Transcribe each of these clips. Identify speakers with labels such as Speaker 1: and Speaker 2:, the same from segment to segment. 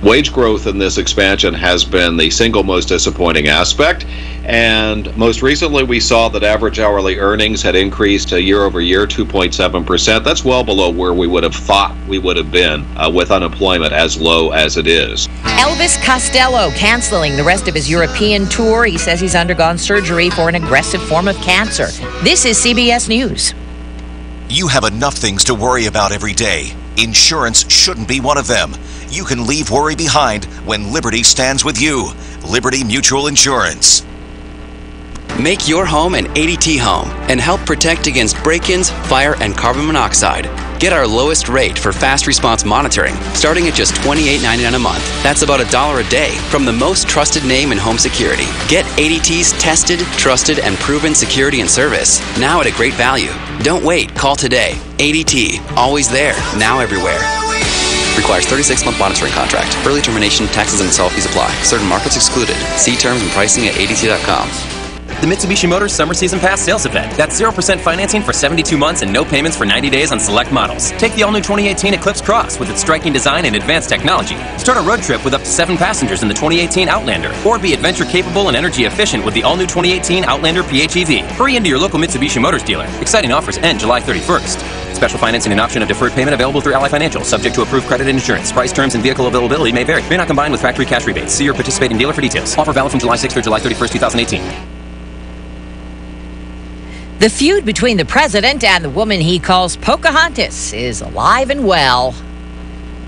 Speaker 1: Wage growth in this expansion has been the single most disappointing aspect, and most recently we saw that average hourly earnings had increased year over year 2.7%. That's well below where we would have thought we would have been with unemployment as low as it is.
Speaker 2: Elvis Costello canceling the rest of his European tour. He says he's undergone surgery for an aggressive form of cancer. This is CBS News.
Speaker 3: You have enough things to worry about every day. Insurance shouldn't be one of them. You can leave worry behind when Liberty stands with you. Liberty Mutual Insurance.
Speaker 4: Make your home an ADT home and help protect against break-ins, fire, and carbon monoxide. Get our lowest rate for fast response monitoring, starting at just $28.99 a month. That's about $1 a day from the most trusted name in home security. Get ADT's tested, trusted, and proven security and service, now at a great value. Don't wait. Call today. ADT. Always there. Now everywhere. Requires 36-month monitoring contract. Early termination, taxes and install fees apply. Certain markets excluded. See terms and pricing at ADT.com.
Speaker 5: The Mitsubishi Motors Summer Season Pass sales event. That's 0% financing for 72 months and no payments for 90 days on select models. Take the all-new 2018 Eclipse Cross with its striking design and advanced technology. Start a road trip with up to 7 passengers in the 2018 Outlander. Or be adventure-capable and energy-efficient with the all-new 2018 Outlander PHEV. Hurry into your local Mitsubishi Motors dealer. Exciting offers end July 31st. Special financing and option of deferred payment available through Ally Financial, subject to approved credit and insurance. Price, terms, and vehicle availability may vary. May not combine with factory cash rebates. See your participating dealer for details. Offer valid from July 6th through July 31st, 2018.
Speaker 2: The feud between the president and the woman he calls Pocahontas is alive and well.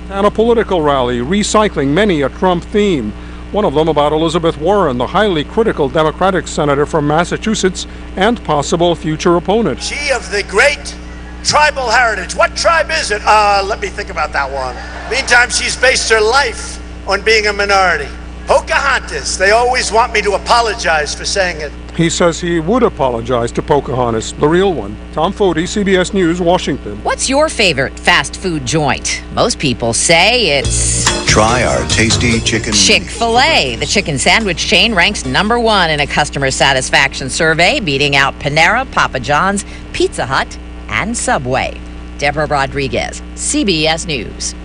Speaker 6: And a political rally recycling many a Trump theme. One of them about Elizabeth Warren, the highly critical Democratic senator from Massachusetts and possible future opponent.
Speaker 7: She of the great tribal heritage. What tribe is it? Let me think about that one. Meantime, she's based her life on being a minority. Pocahontas. They always want me to apologize for saying it.
Speaker 6: He says he would apologize to Pocahontas, the real one. Tom Foti, CBS News, Washington.
Speaker 2: What's your favorite fast food joint? Most people say it's...
Speaker 8: Try our tasty chicken...
Speaker 2: Chick-fil-A. The chicken sandwich chain ranks #1 in a customer satisfaction survey, beating out Panera, Papa John's, Pizza Hut, and Subway. Deborah Rodriguez, CBS News.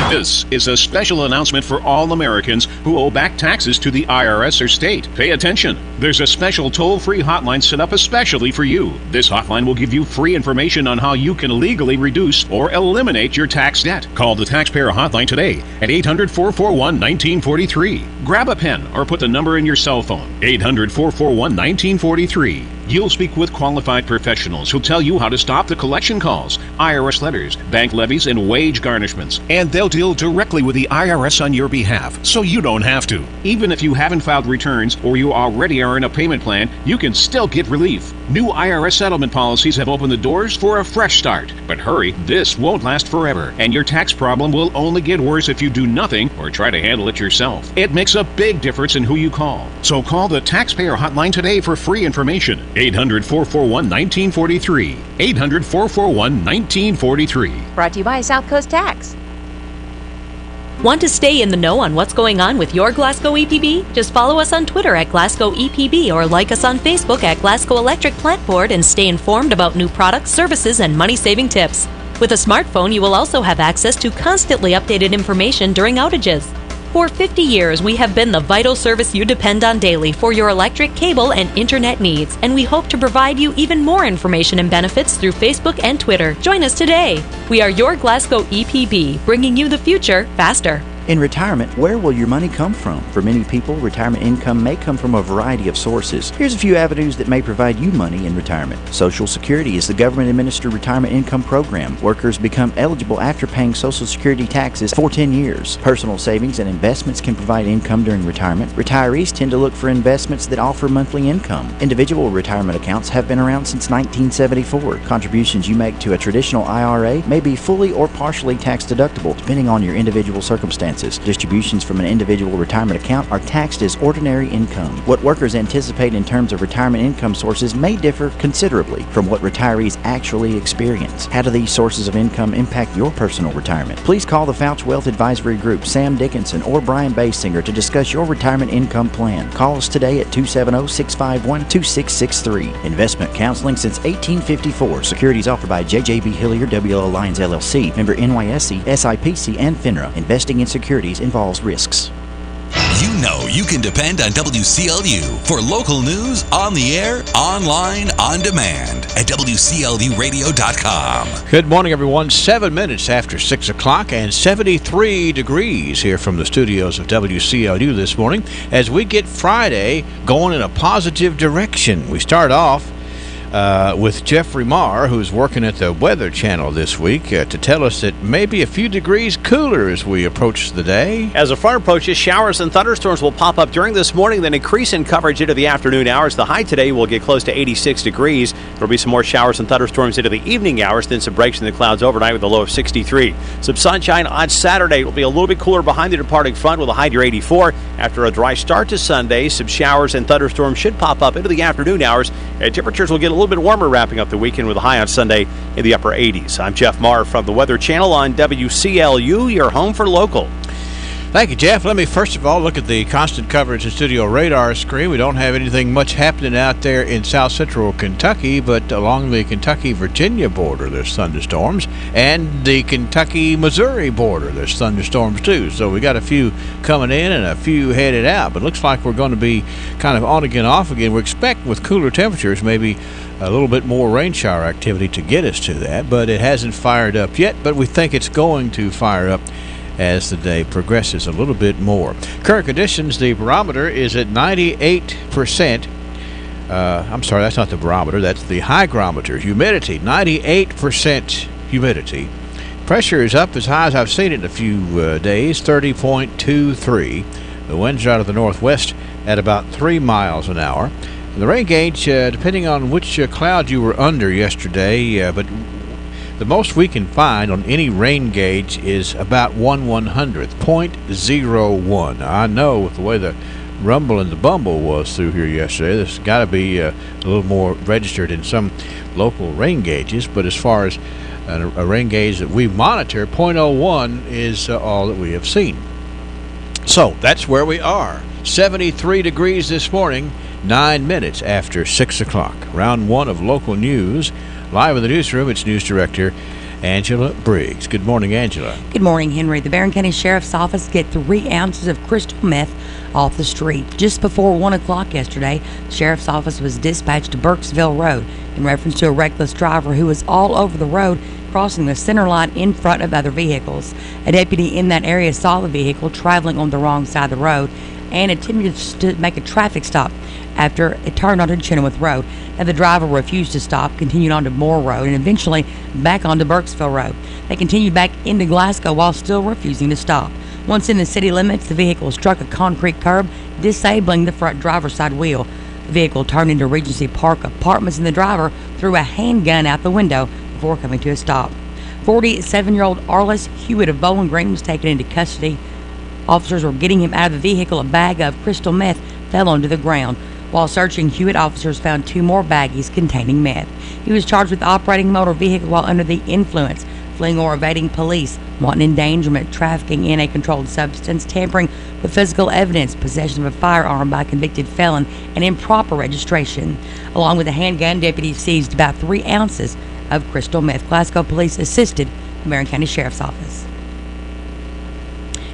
Speaker 9: This is a special announcement for all Americans who owe back taxes to the IRS or state. Pay attention. There's a special toll-free hotline set up especially for you. This hotline will give you free information on how you can legally reduce or eliminate your tax debt. Call the Taxpayer Hotline today at 800-441-1943. Grab a pen or put the number in your cell phone. 800-441-1943. You'll speak with qualified professionals who'll tell you how to stop the collection calls, IRS letters, bank levies, and wage garnishments. And they'll deal directly with the IRS on your behalf, so you don't have to. Even if you haven't filed returns or you already are in a payment plan, you can still get relief. New IRS settlement policies have opened the doors for a fresh start. But hurry, this won't last forever, and your tax problem will only get worse if you do nothing or try to handle it yourself. It makes a big difference in who you call. So call the Taxpayer Hotline today for free information. 800-441-1943. 800-441-1943.
Speaker 10: Brought to you by South Coast Tax.
Speaker 11: Want to stay in the know on what's going on with your Glasgow EPB? Just follow us on Twitter at Glasgow EPB or like us on Facebook at Glasgow Electric Plant Board and stay informed about new products, services, and money-saving tips. With a smartphone, you will also have access to constantly updated information during outages. For 50 years, we have been the vital service you depend on daily for your electric, cable, and internet needs, and we hope to provide you even more information and benefits through Facebook and Twitter. Join us today. We are your Glasgow EPB, bringing you the future faster.
Speaker 12: In retirement, where will your money come from? For many people, retirement income may come from a variety of sources. Here's a few avenues that may provide you money in retirement. Social Security is the government-administered retirement income program. Workers become eligible after paying Social Security taxes for 10 years. Personal savings and investments can provide income during retirement. Retirees tend to look for investments that offer monthly income. Individual retirement accounts have been around since 1974. Contributions you make to a traditional IRA may be fully or partially tax deductible, depending on your individual circumstances. Distributions from an individual retirement account are taxed as ordinary income. What workers anticipate in terms of retirement income sources may differ considerably from what retirees actually experience. How do these sources of income impact your personal retirement? Please call the Fouch Wealth Advisory Group, Sam Dickinson, or Brian Basinger to discuss your retirement income plan. Call us today at 270-651-2663. Investment counseling since 1854. Securities offered by JJB Hillier, WL Alliance LLC, member NYSE, SIPC, and FINRA. Investing in securities securities involves risks.
Speaker 10: You know you can depend on WCLU for local news on the air, online, on demand at WCLUradio.com.
Speaker 13: Good morning, everyone. 7 minutes after 6 o'clock and 73 degrees here from the studios of WCLU this morning as we get Friday going in a positive direction. We start off with Jeffrey Marr, who's working at the Weather Channel this week, to tell us that maybe a few degrees cooler as we approach the day.
Speaker 14: As the front approaches, showers and thunderstorms will pop up during this morning, then increase in coverage into the afternoon hours. The high today will get close to 86 degrees. There will be some more showers and thunderstorms into the evening hours, then some breaks in the clouds overnight with a low of 63. Some sunshine on Saturday. It will be a little bit cooler behind the departing front with a high near 84. After a dry start to Sunday, some showers and thunderstorms should pop up into the afternoon hours, and temperatures will get a little bit warmer wrapping up the weekend with a high on Sunday in the upper 80s. I'm Jeff Marr from the Weather Channel on WCLU, your home for local.
Speaker 13: Thank you, Jeff. Let me first of all look at the constant coverage and studio radar screen. We don't have anything much happening out there in south central Kentucky, but along the Kentucky-Virginia border there's thunderstorms, and the Kentucky-Missouri border there's thunderstorms too. So we got a few coming in and a few headed out, but it looks like we're going to be kind of on again, off again. We expect with cooler temperatures maybe a little bit more rain shower activity to get us to that, but it hasn't fired up yet, but we think it's going to fire up as the day progresses a little bit more. Current conditions, the barometer is at 98%. I'm sorry, that's not the barometer, that's the hygrometer. Humidity, 98% humidity. Pressure is up as high as I've seen it in a few days, 30.23. The winds are out of the northwest at about 3 miles an hour. And the rain gauge, depending on which cloud you were under yesterday, but the most we can find on any rain gauge is about 1/100th, 0.01. Now, I know with the way the rumble and the bumble was through here yesterday, there's got to be a little more registered in some local rain gauges, but as far as a rain gauge that we monitor, 0.01 is all that we have seen. So that's where we are. 73 degrees this morning, 9 minutes after 6 o'clock. Round one of local news. Live in the newsroom, it's News Director Angela Briggs. Good morning, Angela.
Speaker 15: Good morning, Henry. The Barron County Sheriff's Office get 3 ounces of crystal meth off the street. Just before 1 o'clock yesterday, the Sheriff's Office was dispatched to Burkesville Road in reference to a reckless driver who was all over the road, crossing the center line in front of other vehicles. A deputy in that area saw the vehicle traveling on the wrong side of the road and attempted to make a traffic stop after it turned onto Chenoweth Road. Now, the driver refused to stop, continued on to Moore Road, and eventually back onto Burkesville Road. They continued back into Glasgow while still refusing to stop. Once in the city limits, the vehicle struck a concrete curb, disabling the front driver's side wheel. The vehicle turned into Regency Park Apartments, and the driver threw a handgun out the window before coming to a stop. 47-year-old Arliss Hewitt of Bowling Green was taken into custody. Officers were getting him out of the vehicle. A bag of crystal meth fell onto the ground. While searching Hewitt, officers found 2 more baggies containing meth. He was charged with operating a motor vehicle while under the influence, fleeing or evading police, wanton endangerment, trafficking in a controlled substance, tampering with physical evidence, possession of a firearm by a convicted felon, and improper registration. Along with a handgun, deputies seized about 3 ounces of crystal meth. Glasgow police assisted the Barron County Sheriff's Office.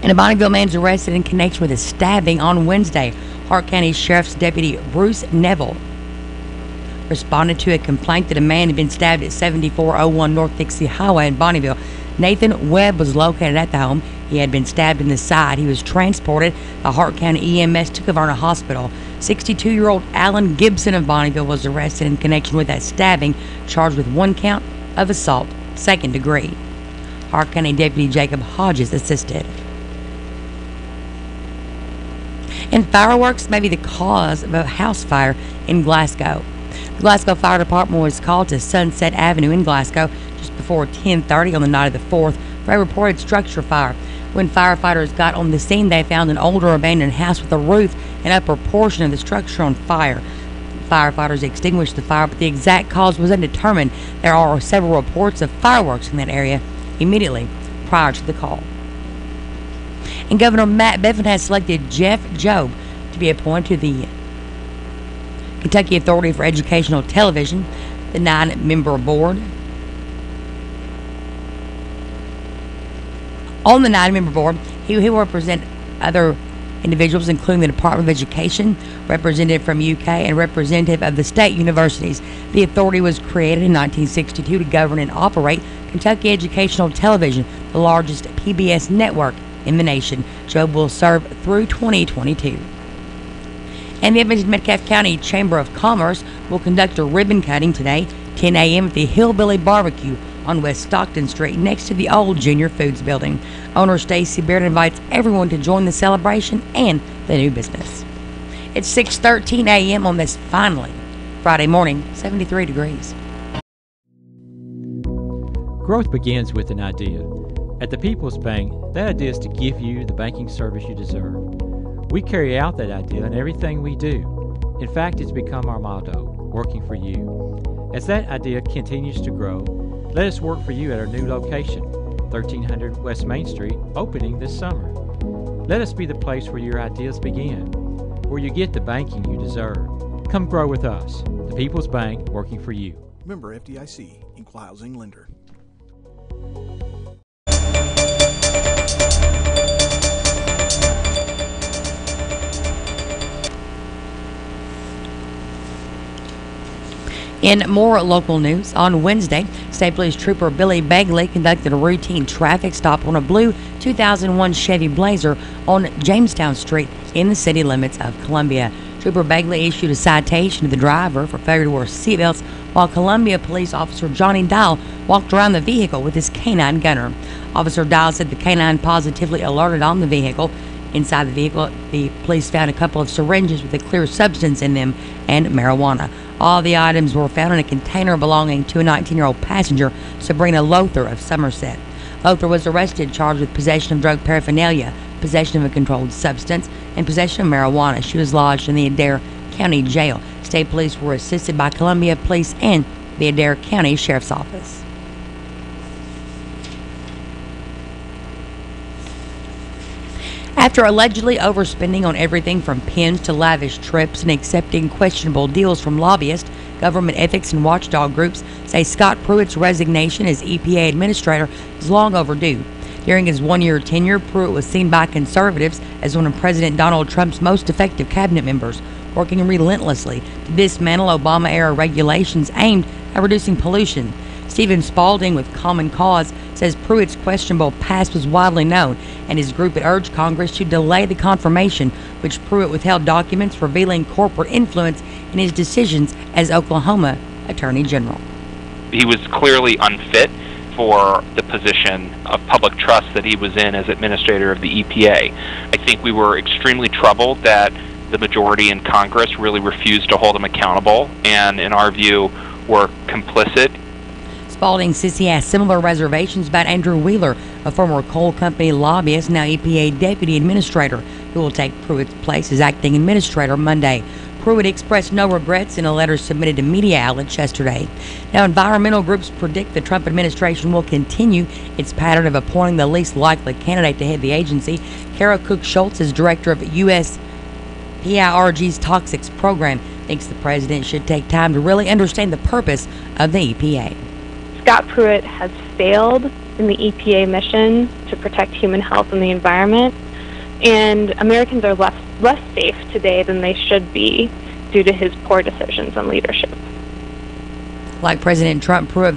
Speaker 15: And a Bonneville man's arrested in connection with a stabbing on Wednesday. Hart County Sheriff's Deputy Bruce Neville responded to a complaint that a man had been stabbed at 7401 North Dixie Highway in Bonneville. Nathan Webb was located at the home. He had been stabbed in the side. He was transported. The Hart County EMS took him to a hospital. 62-year-old Alan Gibson of Bonneville was arrested in connection with that stabbing, charged with 1 count of assault, 2nd degree. Hart County Deputy Jacob Hodges assisted. And fireworks may be the cause of a house fire in Glasgow. The Glasgow Fire Department was called to Sunset Avenue in Glasgow just before 10:30 on the night of the 4th for a reported structure fire. When firefighters got on the scene, they found an older abandoned house with a roof and upper portion of the structure on fire. Firefighters extinguished the fire, but the exact cause was undetermined. There are several reports of fireworks in that area immediately prior to the call. And Governor Matt Bevin has selected Jeff Jobe to be appointed to the Kentucky Authority for Educational Television. The 9-member board On the 9-member board, he will represent other individuals, including the Department of Education, representative from UK, and representative of the state universities. The authority was created in 1962 to govern and operate Kentucky Educational Television, the largest PBS network in the nation. Job will serve through 2022. And the Edmonton-Metcalfe County Chamber of Commerce will conduct a ribbon cutting today, 10 a.m. at the Hillbilly Barbecue on West Stockton Street next to the old Junior Foods building. Owner Stacy Baird invites everyone to join the celebration and the new business. It's 6:13 a.m. on this finally Friday morning, 73 degrees.
Speaker 16: Growth begins with an idea. At the People's Bank, that idea is to give you the banking service you deserve. We carry out that idea in everything we do. In fact, it's become our motto, working for you. As that idea continues to grow, let us work for you at our new location, 1300 West Main Street, opening this summer. Let us be the place where your ideas begin, where you get the banking you deserve. Come grow with us. The People's Bank, working for you.
Speaker 17: Member FDIC, Equal Housing Lender.
Speaker 15: In more local news, on Wednesday, State Police Trooper Billy Begley conducted a routine traffic stop on a blue 2001 Chevy Blazer on Jamestown Street in the city limits of Columbia. Trooper Begley issued a citation to the driver for failure to wear seatbelts, while Columbia Police Officer Johnny Dial walked around the vehicle with his canine gunner. Officer Dial said the canine positively alerted on the vehicle. Inside the vehicle, the police found a couple of syringes with a clear substance in them and marijuana. All the items were found in a container belonging to a 19-year-old passenger, Sabrina Lothar of Somerset. Lothar was arrested, charged with possession of drug paraphernalia, possession of a controlled substance, and possession of marijuana. She was lodged in the Adair County Jail. State police were assisted by Columbia Police and the Adair County Sheriff's Office. After allegedly overspending on everything from pens to lavish trips and accepting questionable deals from lobbyists, government ethics and watchdog groups say Scott Pruitt's resignation as EPA administrator is long overdue. During his one-year tenure, Pruitt was seen by conservatives as one of President Donald Trump's most effective cabinet members, working relentlessly to dismantle Obama-era regulations aimed at reducing pollution. Stephen Spalding with Common Cause says Pruitt's questionable past was widely known, and his group had urged Congress to delay the confirmation, which Pruitt withheld documents revealing corporate influence in his decisions as Oklahoma Attorney General.
Speaker 18: He was clearly unfit for the position of public trust that he was in as administrator of the EPA. I think we were extremely troubled that the majority in Congress really refused to hold him accountable and, in our view, were complicit.
Speaker 15: Spalding says he has similar reservations about Andrew Wheeler, a former coal company lobbyist, now EPA deputy administrator, who will take Pruitt's place as acting administrator Monday. Pruitt expressed no regrets in a letter submitted to media outlets yesterday. Now, environmental groups predict the Trump administration will continue its pattern of appointing the least likely candidate to head the agency. Kara Cook Schultz is director of U.S. PIRG's Toxics program, thinks the president should take time to really understand the purpose of the EPA.
Speaker 19: Scott Pruitt has failed in the EPA mission to protect human health and the environment, and Americans are less safe today than they should be due to his poor decisions on leadership.
Speaker 15: Like President Trump, Pruitt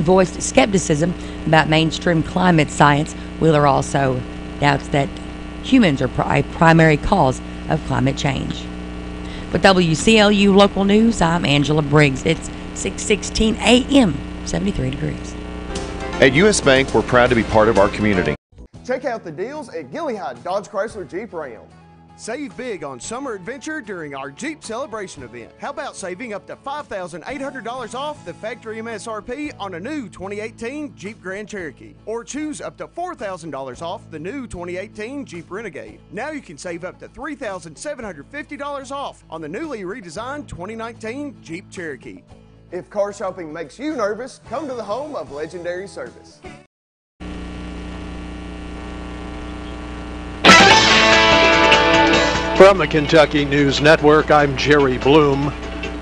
Speaker 15: voiced skepticism about mainstream climate science. Wheeler also doubts that humans are a primary cause of climate change. With WCLU Local News, I'm Angela Briggs. It's 6:16 a.m., 73 degrees.
Speaker 20: At U.S. Bank, we're proud to be part of our community.
Speaker 21: Check out the deals at Gilliard Dodge Chrysler Jeep Ram. Save big on summer adventure during our Jeep Celebration event. How about saving up to $5,800 off the factory MSRP on a new 2018 Jeep Grand Cherokee? Or choose up to $4,000 off the new 2018 Jeep Renegade. Now you can save up to $3,750 off on the newly redesigned 2019 Jeep Cherokee. If car shopping makes you nervous, come to the home of legendary service.
Speaker 22: From the Kentucky News Network, I'm Jerry Bloom.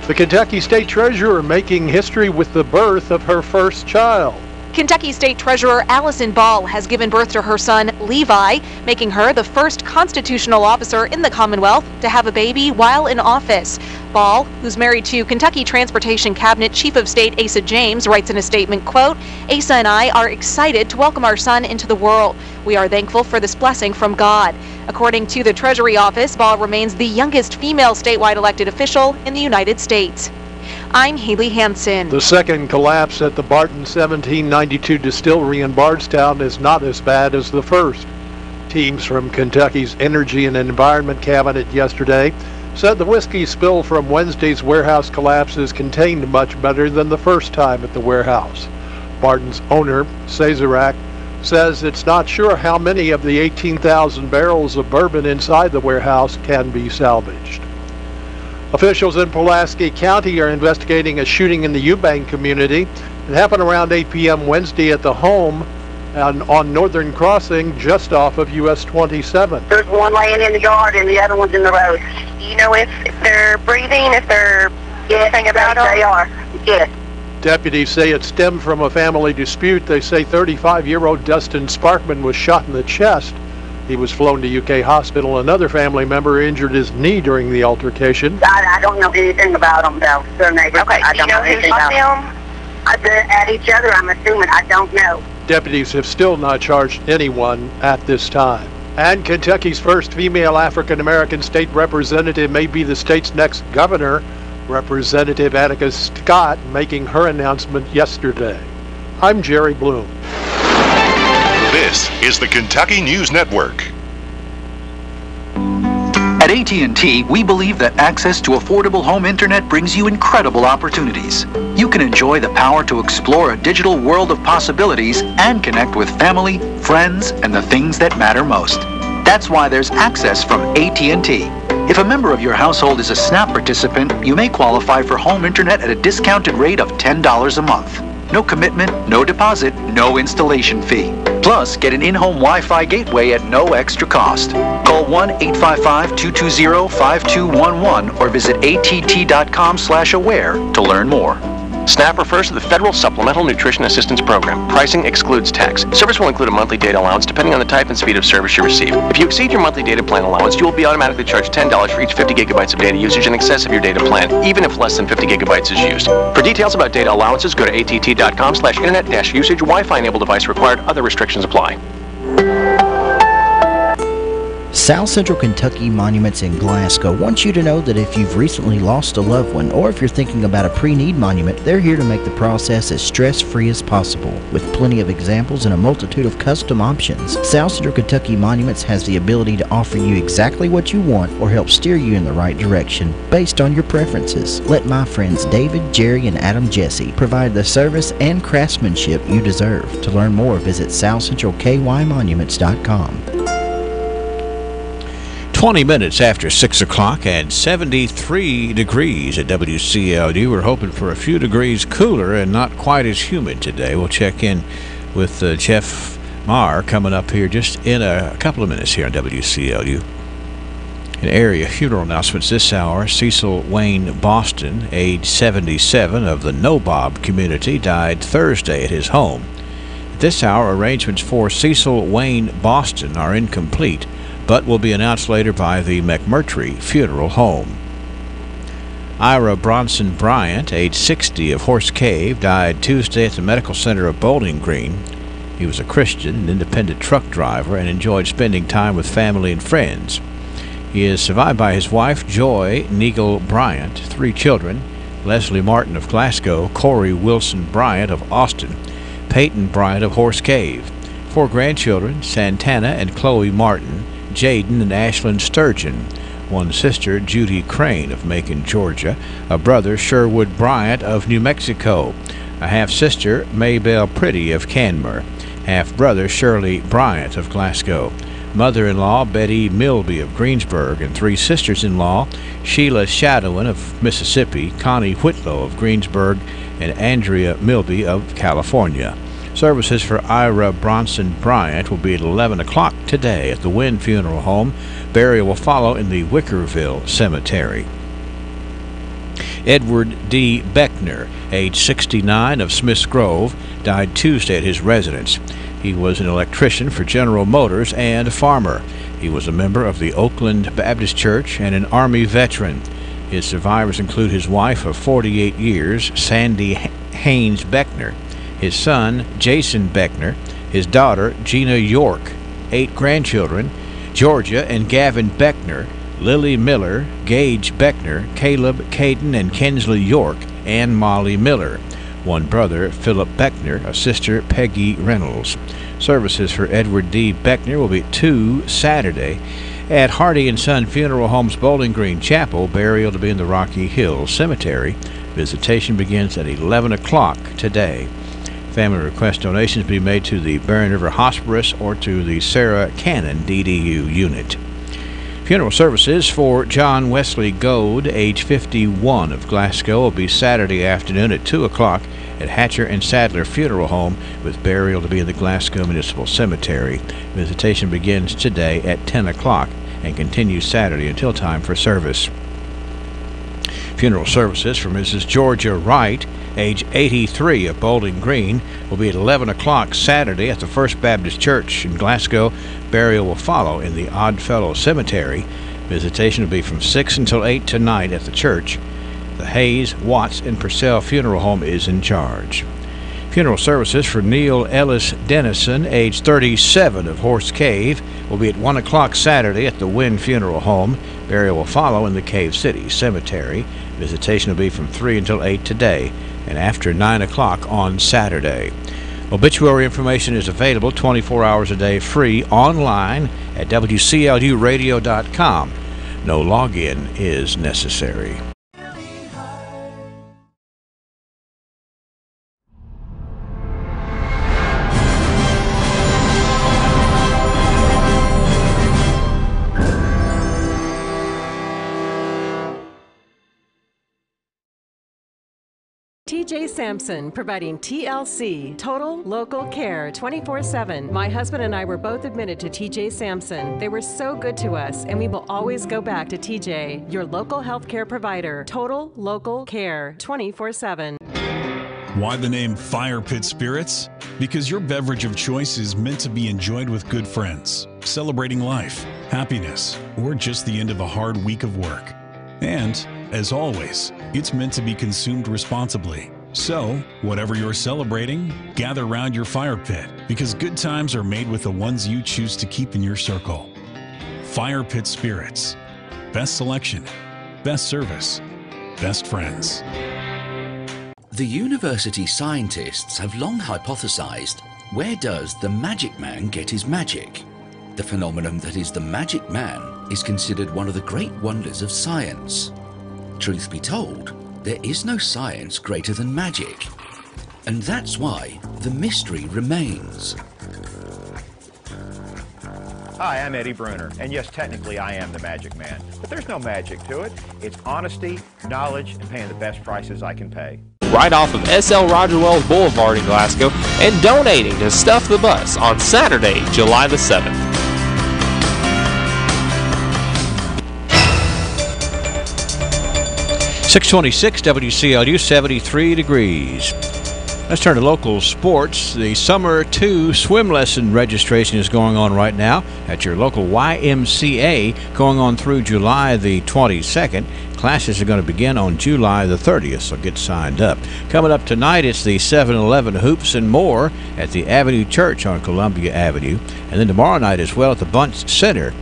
Speaker 22: The Kentucky State Treasurer making history with the birth of her first child.
Speaker 1: Kentucky State Treasurer Allison Ball has given birth to her son, Levi, making her the first constitutional officer in the Commonwealth to have a baby while in office. Ball, who's married to Kentucky Transportation Cabinet Chief of State Asa James, writes in a statement, quote, Asa and I are excited to welcome our son into the world. We are thankful for this blessing from God. According to the Treasury Office, Ball remains the youngest female statewide elected official in the United States. I'm Haley Hansen.
Speaker 22: The second collapse at the Barton 1792 distillery in Bardstown is not as bad as the first. Teams from Kentucky's Energy and Environment Cabinet yesterday said the whiskey spill from Wednesday's warehouse collapse is contained much better than the first time at the warehouse. Barton's owner, Sazerac, says it's not sure how many of the 18,000 barrels of bourbon inside the warehouse can be salvaged. Officials in Pulaski County are investigating a shooting in the Eubank community. It happened around 8 p.m. Wednesday at the home on Northern Crossing just off of US 27.
Speaker 3: There's one laying in the yard and the other one's in the road. Do you know if they're breathing, if they're anything about them? They are, yes.
Speaker 22: Deputies say it stemmed from a family dispute. They say 35-year-old Dustin Sparkman was shot in the chest. He was flown to UK hospital. Another family member injured his knee during the altercation.
Speaker 3: I don't know anything about them, though. Their neighbors. Okay, I don't know anything about them. At each other, I'm assuming. I don't know.
Speaker 22: Deputies have still not charged anyone at this time. And Kentucky's first female African-American state representative may be the state's next governor. Representative Attica Scott making her announcement yesterday. I'm Jerry Bloom.
Speaker 23: This is the Kentucky News Network.
Speaker 24: At AT&T, we believe that access to affordable home internet brings you incredible opportunities. You can enjoy the power to explore a digital world of possibilities and connect with family, friends, and the things that matter most. That's why there's access from AT&T. If a member of your household is a SNAP participant, you may qualify for home internet at a discounted rate of $10 a month. No commitment, no deposit, no installation fee. Plus, get an in-home Wi-Fi gateway at no extra cost. Call 1-855-220-5211 or visit att.com/aware to learn more.
Speaker 25: SNAP refers to the Federal Supplemental Nutrition Assistance Program. Pricing excludes tax. Service will include a monthly data allowance depending on the type and speed of service you receive. If you exceed your monthly data plan allowance, you will be automatically charged $10 for each 50 gigabytes of data usage in excess of your data plan, even if less than 50 gigabytes is used. For details about data allowances, go to att.com/internet-usage. Wi-Fi enabled device required. Other restrictions apply.
Speaker 12: South Central Kentucky Monuments in Glasgow wants you to know that if you've recently lost a loved one or if you're thinking about a pre-need monument, they're here to make the process as stress-free as possible. With plenty of examples and a multitude of custom options, South Central Kentucky Monuments has the ability to offer you exactly what you want or help steer you in the right direction based on your preferences. Let my friends David, Jerry, and Adam Jesse provide the service and craftsmanship you deserve. To learn more, visit southcentralkymonuments.com.
Speaker 13: 20 minutes after 6 o'clock and 73 degrees at WCLU. We're hoping for a few degrees cooler and not quite as humid today. We'll check in with Jeff Marr coming up here just in a couple of minutes here on WCLU. In area funeral announcements this hour, Cecil Wayne Boston, age 77, of the Nobob community, died Thursday at his home. At this hour, arrangements for Cecil Wayne Boston are incomplete, but will be announced later by the McMurtry Funeral Home. Ira Bronson Bryant, age 60, of Horse Cave, died Tuesday at the Medical Center of Bowling Green. He was a Christian, an independent truck driver, and enjoyed spending time with family and friends. He is survived by his wife, Joy Neagle Bryant, 3 children, Leslie Martin of Glasgow, Corey Wilson Bryant of Austin, Peyton Bryant of Horse Cave, 4 grandchildren, Santana and Chloe Martin, Jaden and Ashlyn Sturgeon, 1 sister, Judy Crane of Macon, Georgia, a brother, Sherwood Bryant of New Mexico, a half-sister, Maybelle Pretty of Canmore, half-brother, Shirley Bryant of Glasgow, mother-in-law, Betty Milby of Greensburg, and 3 sisters-in-law, Sheila Shadowin of Mississippi, Connie Whitlow of Greensburg, and Andrea Milby of California. Services for Ira Bronson Bryant will be at 11 o'clock today at the Wynn Funeral Home. Burial will follow in the Wickerville Cemetery. Edward D. Beckner, age 69, of Smiths Grove, died Tuesday at his residence. He was an electrician for General Motors and a farmer. He was a member of the Oakland Baptist Church and an Army veteran. His survivors include his wife of 48 years, Sandy Haynes Beckner, his son, Jason Beckner, his daughter, Gina York, 8 grandchildren, Georgia and Gavin Beckner, Lily Miller, Gage Beckner, Caleb, Caden, and Kensley York, and Molly Miller. One brother, Philip Beckner, a sister, Peggy Reynolds. Services for Edward D. Beckner will be at 2 Saturday at Hardy & Son Funeral Home's Bowling Green Chapel, burial to be in the Rocky Hills Cemetery. Visitation begins at 11 o'clock today. Family request donations be made to the Barren River Hospice or to the Sarah Cannon DDU unit. Funeral services for John Wesley Goad, age 51, of Glasgow, will be Saturday afternoon at 2 o'clock at Hatcher and Sadler Funeral Home, with burial to be in the Glasgow Municipal Cemetery. Visitation begins today at 10 o'clock and continues Saturday until time for service. Funeral services for Mrs. Georgia Wright, age 83, of Bowling Green, will be at 11 o'clock Saturday at the First Baptist Church in Glasgow. Burial will follow in the Oddfellow Cemetery. Visitation will be from 6 until 8 tonight at the church. The Hayes, Watts, and Purcell Funeral Home is in charge. Funeral services for Neil Ellis Dennison, age 37, of Horse Cave, will be at 1 o'clock Saturday at the Wynn Funeral Home. Burial will follow in the Cave City Cemetery. Visitation will be from 3 until 8 today and after 9 o'clock on Saturday. Obituary information is available 24 hours a day free online at WCLUradio.com. No login is necessary.
Speaker 4: TJ Sampson, providing TLC, Total Local Care, 24/7. My husband and I were both admitted to TJ Sampson. They were so good to us, and we will always go back to TJ, your local health care provider. Total Local Care, 24/7.
Speaker 5: Why the name Fire Pit Spirits? Because your beverage of choice is meant to be enjoyed with good friends, celebrating life, happiness, or just the end of a hard week of work. And, as always, it's meant to be consumed responsibly. So, whatever you're celebrating, gather around your fire pit, because good times are made with the ones you choose to keep in your circle. Fire Pit Spirits. Best selection, best service, best friends.
Speaker 6: The university scientists have long hypothesized, where does the magic man get his magic? The phenomenon that is the magic man is considered one of the great wonders of science. Truth be told, there is no science greater than magic. And that's why the mystery remains.
Speaker 7: Hi, I'm Eddie Bruner, and yes, technically I am the magic man. But there's no magic to it. It's honesty, knowledge, and paying the best prices I can pay.
Speaker 8: Right off of S.L. Roger Wells Boulevard in Glasgow, and donating to Stuff the Bus on Saturday, July the 7th.
Speaker 13: .626 WCLU, 73 degrees. Let's turn to local sports. The Summer 2 swim lesson registration is going on right now at your local YMCA, going on through July the 22nd. Classes are going to begin on July the 30th, so get signed up. Coming up tonight, it's the 7-Eleven Hoops and More at the Avenue Church on Columbia Avenue. And then tomorrow night as well at the Bunce Center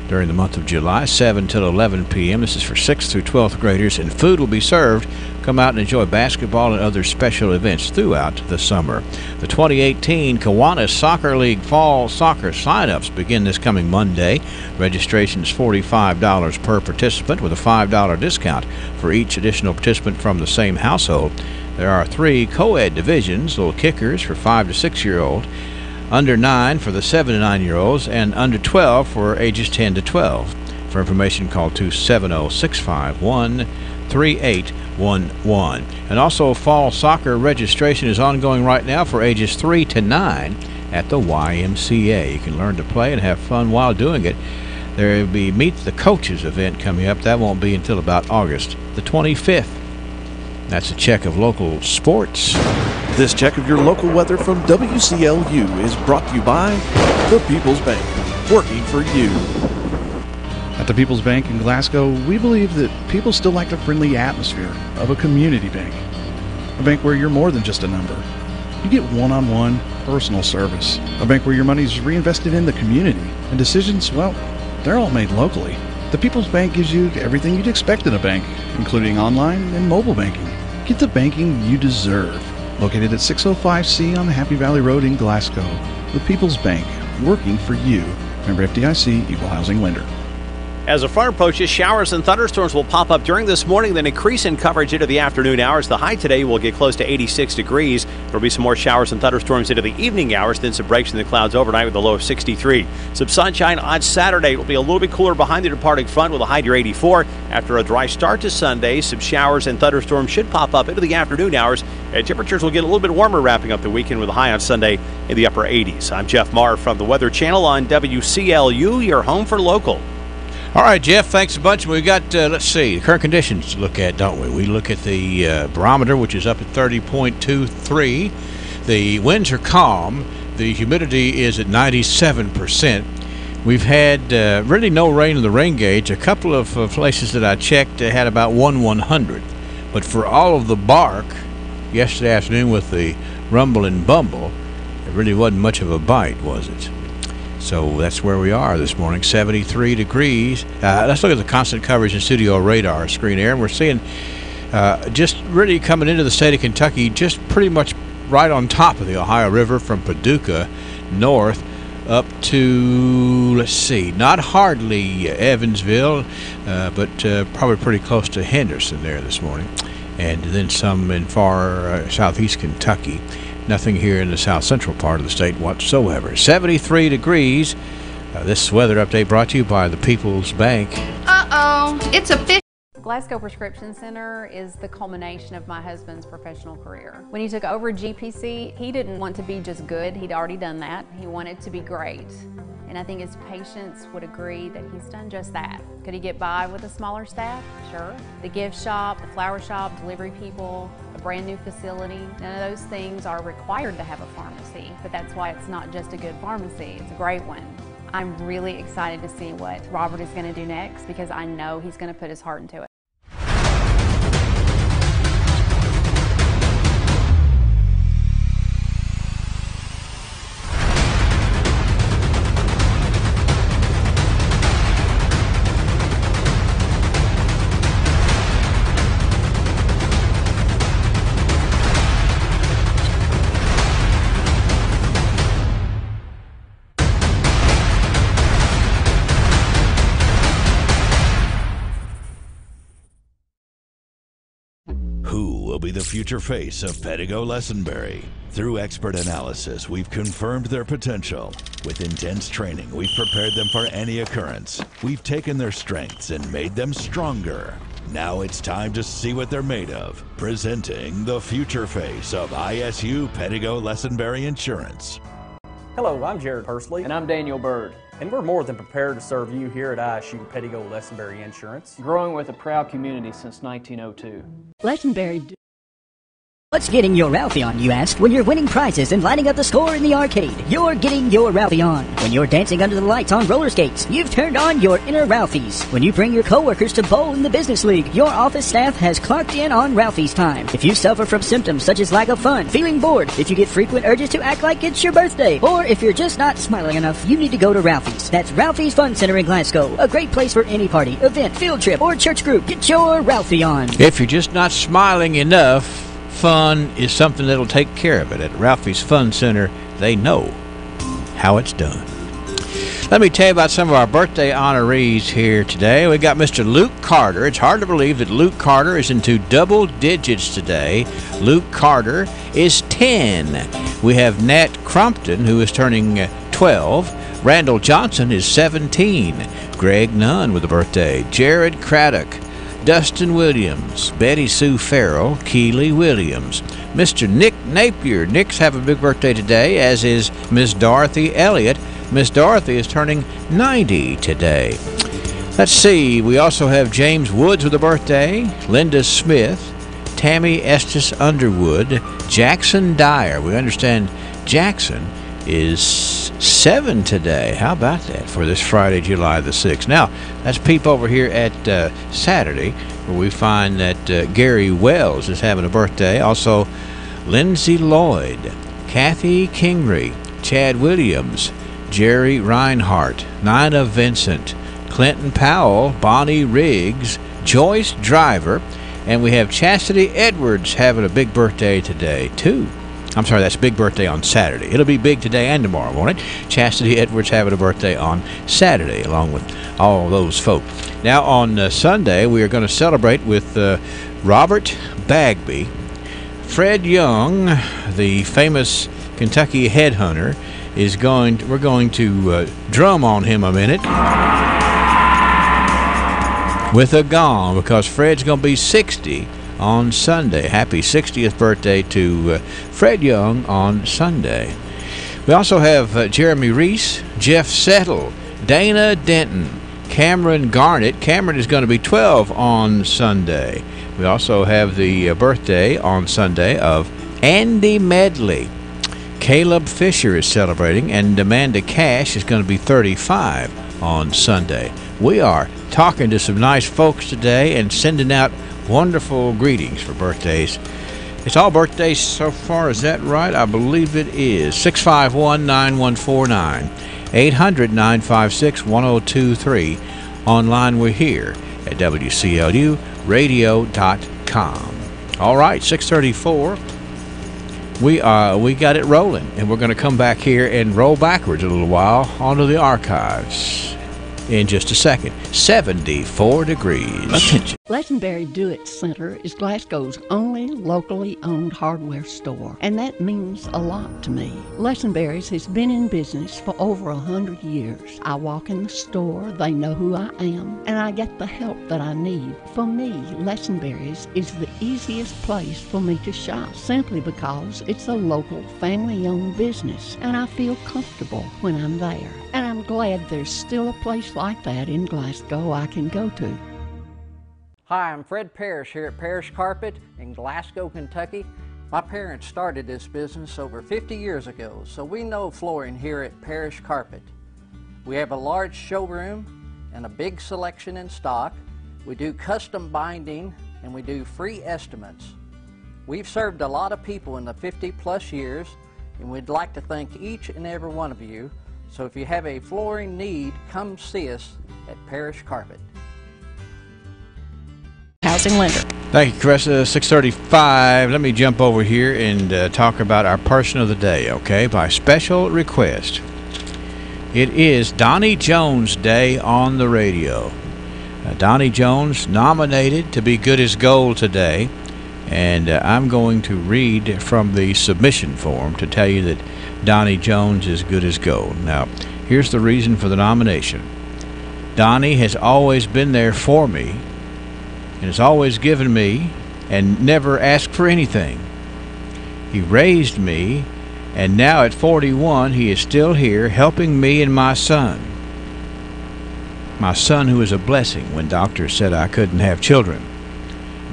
Speaker 13: during the month of July, 7 till 11 p.m. This is for 6th through 12th graders, and food will be served. Come out and enjoy basketball and other special events throughout the summer. The 2018 Kiwanis Soccer League Fall Soccer sign-ups begin this coming Monday. Registration is $45 per participant with a $5 discount for each additional participant from the same household. There are 3 co-ed divisions, little kickers for 5 to 6-year-old, under 9 for the 7 to 9-year-olds, and under 12 for ages 10 to 12. For information, call 270-651-3811. And also, fall soccer registration is ongoing right now for ages 3 to 9 at the YMCA. You can learn to play and have fun while doing it. There will be Meet the Coaches event coming up. That won't be until about August the 25th. That's a check of local sports.
Speaker 17: This check of your local weather from WCLU is brought to you by the People's Bank, working for you.
Speaker 2: At the People's Bank in Glasgow, we believe that people still like the friendly atmosphere of a community bank. A bank where you're more than just a number. You get one-on-one personal service. A bank where your money's reinvested in the community. And decisions, well, they're all made locally. The People's Bank gives you everything you'd expect in a bank, including online and mobile banking. Get the banking you deserve. Located at 605C on the Happy Valley Road in Glasgow. The People's Bank, working for you. Member FDIC, Equal Housing Lender.
Speaker 9: As a front approaches, showers and thunderstorms will pop up during this morning, then increase in coverage into the afternoon hours. The high today will get close to 86 degrees. There will be some more showers and thunderstorms into the evening hours, then some breaks in the clouds overnight with a low of 63. Some sunshine on Saturday. It will be a little bit cooler behind the departing front with a high near 84. After a dry start to Sunday, some showers and thunderstorms should pop up into the afternoon hours. And temperatures will get a little bit warmer wrapping up the weekend with a high on Sunday in the upper 80s. I'm Jeff Marr from the Weather Channel on WCLU, your home for local.
Speaker 13: All right, Jeff, thanks a bunch. We've got, let's see, current conditions to look at, don't we? We look at the barometer, which is up at 30.23. The winds are calm. The humidity is at 97%. We've had really no rain in the rain gauge. A couple of places that I checked had about 1/100. But for all of the bark yesterday afternoon with the rumble and bumble, it really wasn't much of a bite, was it? So that's where we are this morning, 73 degrees. Let's look at the constant coverage and studio radar screen here. And we're seeing just really coming into the state of Kentucky, just pretty much right on top of the Ohio River from Paducah north up to, let's see, not hardly Evansville, but probably pretty close to Henderson there this morning. And then some in far southeast Kentucky. Nothing here in the south central part of the state whatsoever. 73 degrees. This weather update brought to you by the People's Bank.
Speaker 10: Uh-oh, it's a fish.
Speaker 11: Glasgow Prescription Center is the culmination of my husband's professional career. When he took over GPC, he didn't want to be just good. He'd already done that. He wanted to be great. And I think his patients would agree that he's done just that. Could he get by with a smaller staff? Sure. The gift shop, the flower shop, delivery people, a brand new facility, none of those things are required to have a pharmacy, but that's why it's not just a good pharmacy, it's a great one. I'm really excited to see what Robert is going to do next because I know he's going to put his heart into it.
Speaker 14: Be the future face of Pettigo Lessenberry. Through expert analysis, we've confirmed their potential. With intense training, we've prepared them for any occurrence. We've taken their strengths and made them stronger. Now it's time to see what they're made of. Presenting the future face of ISU Pettigo Lessenberry Insurance.
Speaker 26: Hello, I'm Jared Hursley. And I'm Daniel Bird. And we're more than prepared to serve you here at ISU Pettigo Lessenberry Insurance. Growing with a proud community since 1902.
Speaker 27: Lessenberry. What's getting your Ralphie on, you ask? When you're winning prizes and lighting up the score in the arcade, you're getting your Ralphie on. When you're dancing under the lights on roller skates, you've turned on your inner Ralphies. When you bring your coworkers to bowl in the business league, your office staff has clocked in on Ralphie's time. If you suffer from symptoms such as lack of fun, feeling bored, if you get frequent urges to act like it's your birthday, or if you're just not smiling enough, you need to go to Ralphie's. That's Ralphie's Fun Center in Glasgow. A great place for any party, event, field trip, or church group. Get your Ralphie on.
Speaker 13: If you're just not smiling enough, fun is something that'll take care of it. At Ralphie's Fun Center, they know how it's done. Let me tell you about some of our birthday honorees here today. We got Mr. Luke Carter. It's hard to believe that Luke Carter is into double digits today. Luke Carter is 10. We have Nat Crompton, who is turning 12. Randall Johnson is 17. Greg Nunn with a birthday. Jared Craddock. Dustin Williams, Betty Sue Farrell, Keely Williams, Mr. Nick Napier. Nick's having a big birthday today, as is Miss Dorothy Elliott. Miss Dorothy is turning 90 today. Let's see, we also have James Woods with a birthday, Linda Smith, Tammy Estes Underwood, Jackson Dyer. We understand Jackson is 7 today. How about that for this Friday, July the 6th? Now, let's peep over here at Saturday, where we find that Gary Wells is having a birthday. Also, Lindsay Lloyd, Kathy Kingery, Chad Williams, Jerry Reinhardt, Nina Vincent, Clinton Powell, Bonnie Riggs, Joyce Driver, and we have Chastity Edwards having a big birthday today, too. I'm sorry, that's big birthday on Saturday. It'll be big today and tomorrow, won't it? Chastity Edwards having a birthday on Saturday, along with all those folk. Now, on Sunday, we are going to celebrate with Robert Bagby, Fred Young, the famous Kentucky headhunter, we're going to drum on him a minute with a gong, because Fred's going to be 60 on Sunday. Happy 60th birthday to Fred Young on Sunday. We also have Jeremy Reese, Jeff Settle, Dana Denton, Cameron Garnett. Cameron is going to be 12 on Sunday. We also have the birthday on Sunday of Andy Medley. Caleb Fisher is celebrating, and Amanda Cash is going to be 35 on Sunday. We are talking to some nice folks today and sending out wonderful greetings for birthdays. It's all birthdays so far, is that right? I believe it is. 651-9149, 800-956-1023. Online, we're here at WCLUradio.com. All right, 634. We got it rolling, and we're going to come back here and roll backwards a little while onto the archives in just a second. 74 degrees. Attention.
Speaker 1: Lesenberry Do-It Center is Glasgow's only locally owned hardware store, and that means a lot to me. Lesenberry's has been in business for over 100 years. I walk in the store, they know who I am, and I get the help that I need. For me, Lesenberry's is the easiest place for me to shop, simply because it's a local, family-owned business, and I feel comfortable when I'm there. And I'm glad there's still a place like that in Glasgow I can go to.
Speaker 15: Hi, I'm Fred Parrish here at Parrish Carpet in Glasgow, Kentucky. My parents started this business over 50 years ago, so we know flooring here at Parrish Carpet. We have a large showroom and a big selection in stock. We do custom binding and we do free estimates. We've served a lot of people in the 50-plus years, and we'd like to thank each and every one of you. So if you have a flooring need, come see us at Parrish Carpet.
Speaker 1: Housing lender.
Speaker 13: Thank you, Caressa. 635. Let me jump over here and talk about our person of the day, okay? By special request. It is Donnie Jones Day on the radio. Donnie Jones nominated to be good as gold today, and I'm going to read from the submission form to tell you that Donnie Jones is good as gold. Now, here's the reason for the nomination. Donnie has always been there for me, and has always given me and never asked for anything. He raised me, and now at 41 he is still here helping me and my son. My son, who is a blessing when doctors said I couldn't have children.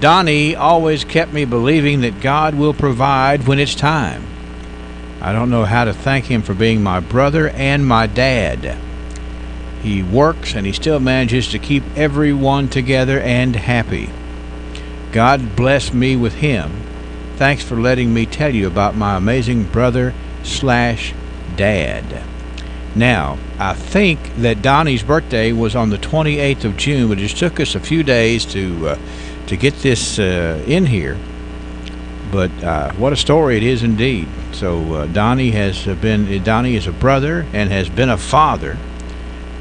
Speaker 13: Donnie always kept me believing that God will provide when it's time. I don't know how to thank him for being my brother and my dad. He works and he still manages to keep everyone together and happy. God bless me with him. Thanks for letting me tell you about my amazing brother/dad. Now, I think that Donnie's birthday was on the 28th of June, but it just took us a few days to get this in here. But what a story it is indeed. So Donnie is a brother and has been a father,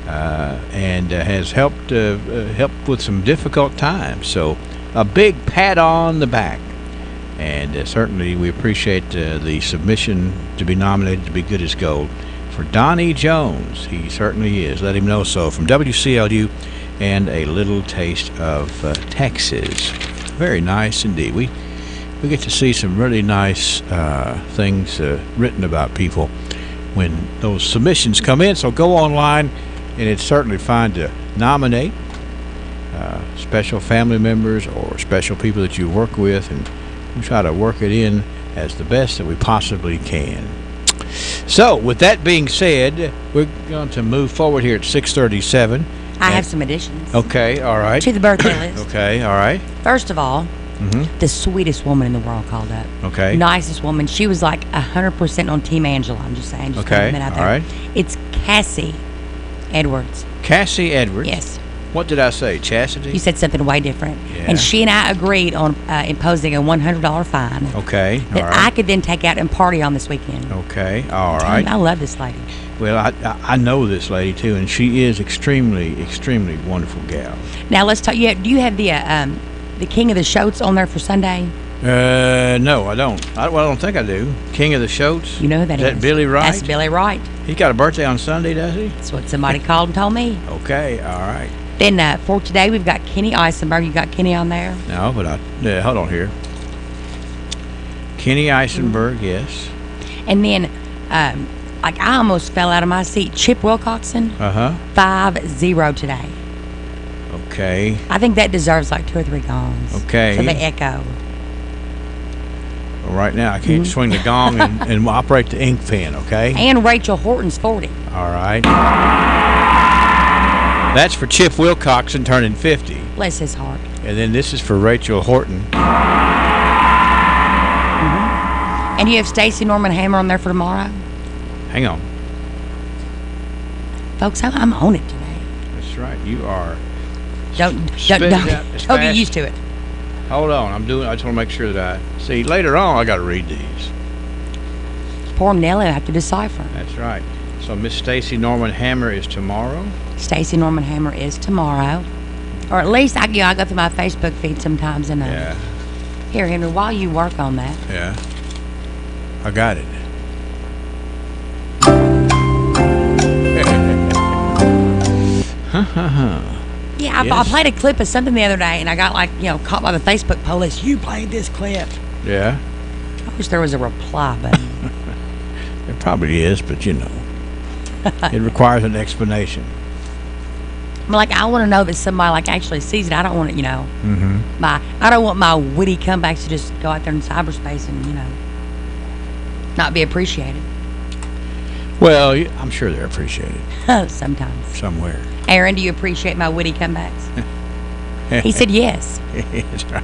Speaker 13: and has helped with some difficult times. So a big pat on the back. And certainly we appreciate the submission to be nominated to be good as gold for Donnie Jones. He certainly is. Let him know so. From WCLU and a little taste of Texas. Very nice indeed. We get to see some really nice things written about people when those submissions come in. So go online, and it's certainly fine to nominate special family members or special people that you work with, and We try to work it in as the best that we possibly can. So, with that being said, we're going to move forward here at 6:37.
Speaker 3: I have some additions.
Speaker 13: Okay, all right.
Speaker 3: To the birthday list.
Speaker 13: Okay, all right.
Speaker 3: First of all, the sweetest woman in the world called up.
Speaker 13: Okay.
Speaker 3: Nicest woman. She was like 100% on Team Angela. I'm just saying. Just
Speaker 13: Okay,
Speaker 3: putting that out there.
Speaker 13: all right.
Speaker 3: It's Cassie Edwards.
Speaker 13: Cassie Edwards.
Speaker 3: Yes.
Speaker 13: What did I say? Chastity?
Speaker 3: You said something way different.
Speaker 13: Yeah.
Speaker 3: And she and I agreed on imposing a $100 fine
Speaker 13: Okay,
Speaker 3: that
Speaker 13: all right.
Speaker 3: I could then take out and party on this weekend.
Speaker 13: Okay, all right.
Speaker 3: I love this lady.
Speaker 13: Well, I know this lady too, and she is extremely wonderful gal.
Speaker 3: Now let's talk. Do you have the King of the Shoats on there for Sunday?
Speaker 13: No, I don't. I don't think I do. King of the Shoats.
Speaker 3: You know who that
Speaker 13: is
Speaker 3: is.
Speaker 13: that Billy Wright?
Speaker 3: That's Billy Wright.
Speaker 13: He's got a birthday on Sunday, does he?
Speaker 3: That's what somebody called and told me.
Speaker 13: Okay, all right.
Speaker 3: Then for today, we've got Kenny Eisenberg. You got Kenny on there?
Speaker 13: No, but hold on here. Kenny Eisenberg, yes.
Speaker 3: And then, like I almost fell out of my seat. Chip Wilcoxon. 5-0 today.
Speaker 13: Okay.
Speaker 3: I think that deserves like 2 or 3 gongs.
Speaker 13: Okay.
Speaker 3: For the echo.
Speaker 13: Well, right now, I can't swing the gong and operate the ink pen, okay?
Speaker 3: And Rachel Horton's 40.
Speaker 13: All right. That's for Chip Wilcoxon turning 50.
Speaker 3: Bless his heart.
Speaker 13: And then this is for Rachel Horton.
Speaker 3: And you have Stacey Norman Hammer on there for tomorrow?
Speaker 13: Hang on.
Speaker 3: Folks, I'm on it today.
Speaker 13: That's right. You are.
Speaker 3: Don't get used to it.
Speaker 13: Hold on. I just want to make sure that I see. Later on, I got to read these.
Speaker 3: Poor Nellie will have to decipher.
Speaker 13: That's right. So Miss Stacey Norman Hammer is tomorrow.
Speaker 3: Stacey Norman Hammer is tomorrow. Or at least I go through my Facebook feed sometimes and here, Henry, while you work on that.
Speaker 13: Yeah. I got it.
Speaker 3: Yeah, I played a clip of something the other day, and I got caught by the Facebook police. You played this clip.
Speaker 13: Yeah.
Speaker 3: I wish there was a reply button.
Speaker 13: There probably is, but it requires an explanation.
Speaker 3: I'm like, I want to know that somebody actually sees it. I don't want it, I don't want my witty comebacks to just go out there in cyberspace and not be appreciated.
Speaker 13: Well, I'm sure they're appreciated.
Speaker 3: Sometimes.
Speaker 13: Somewhere.
Speaker 3: Aaron, do you appreciate my witty comebacks? He said yes.
Speaker 13: That's right.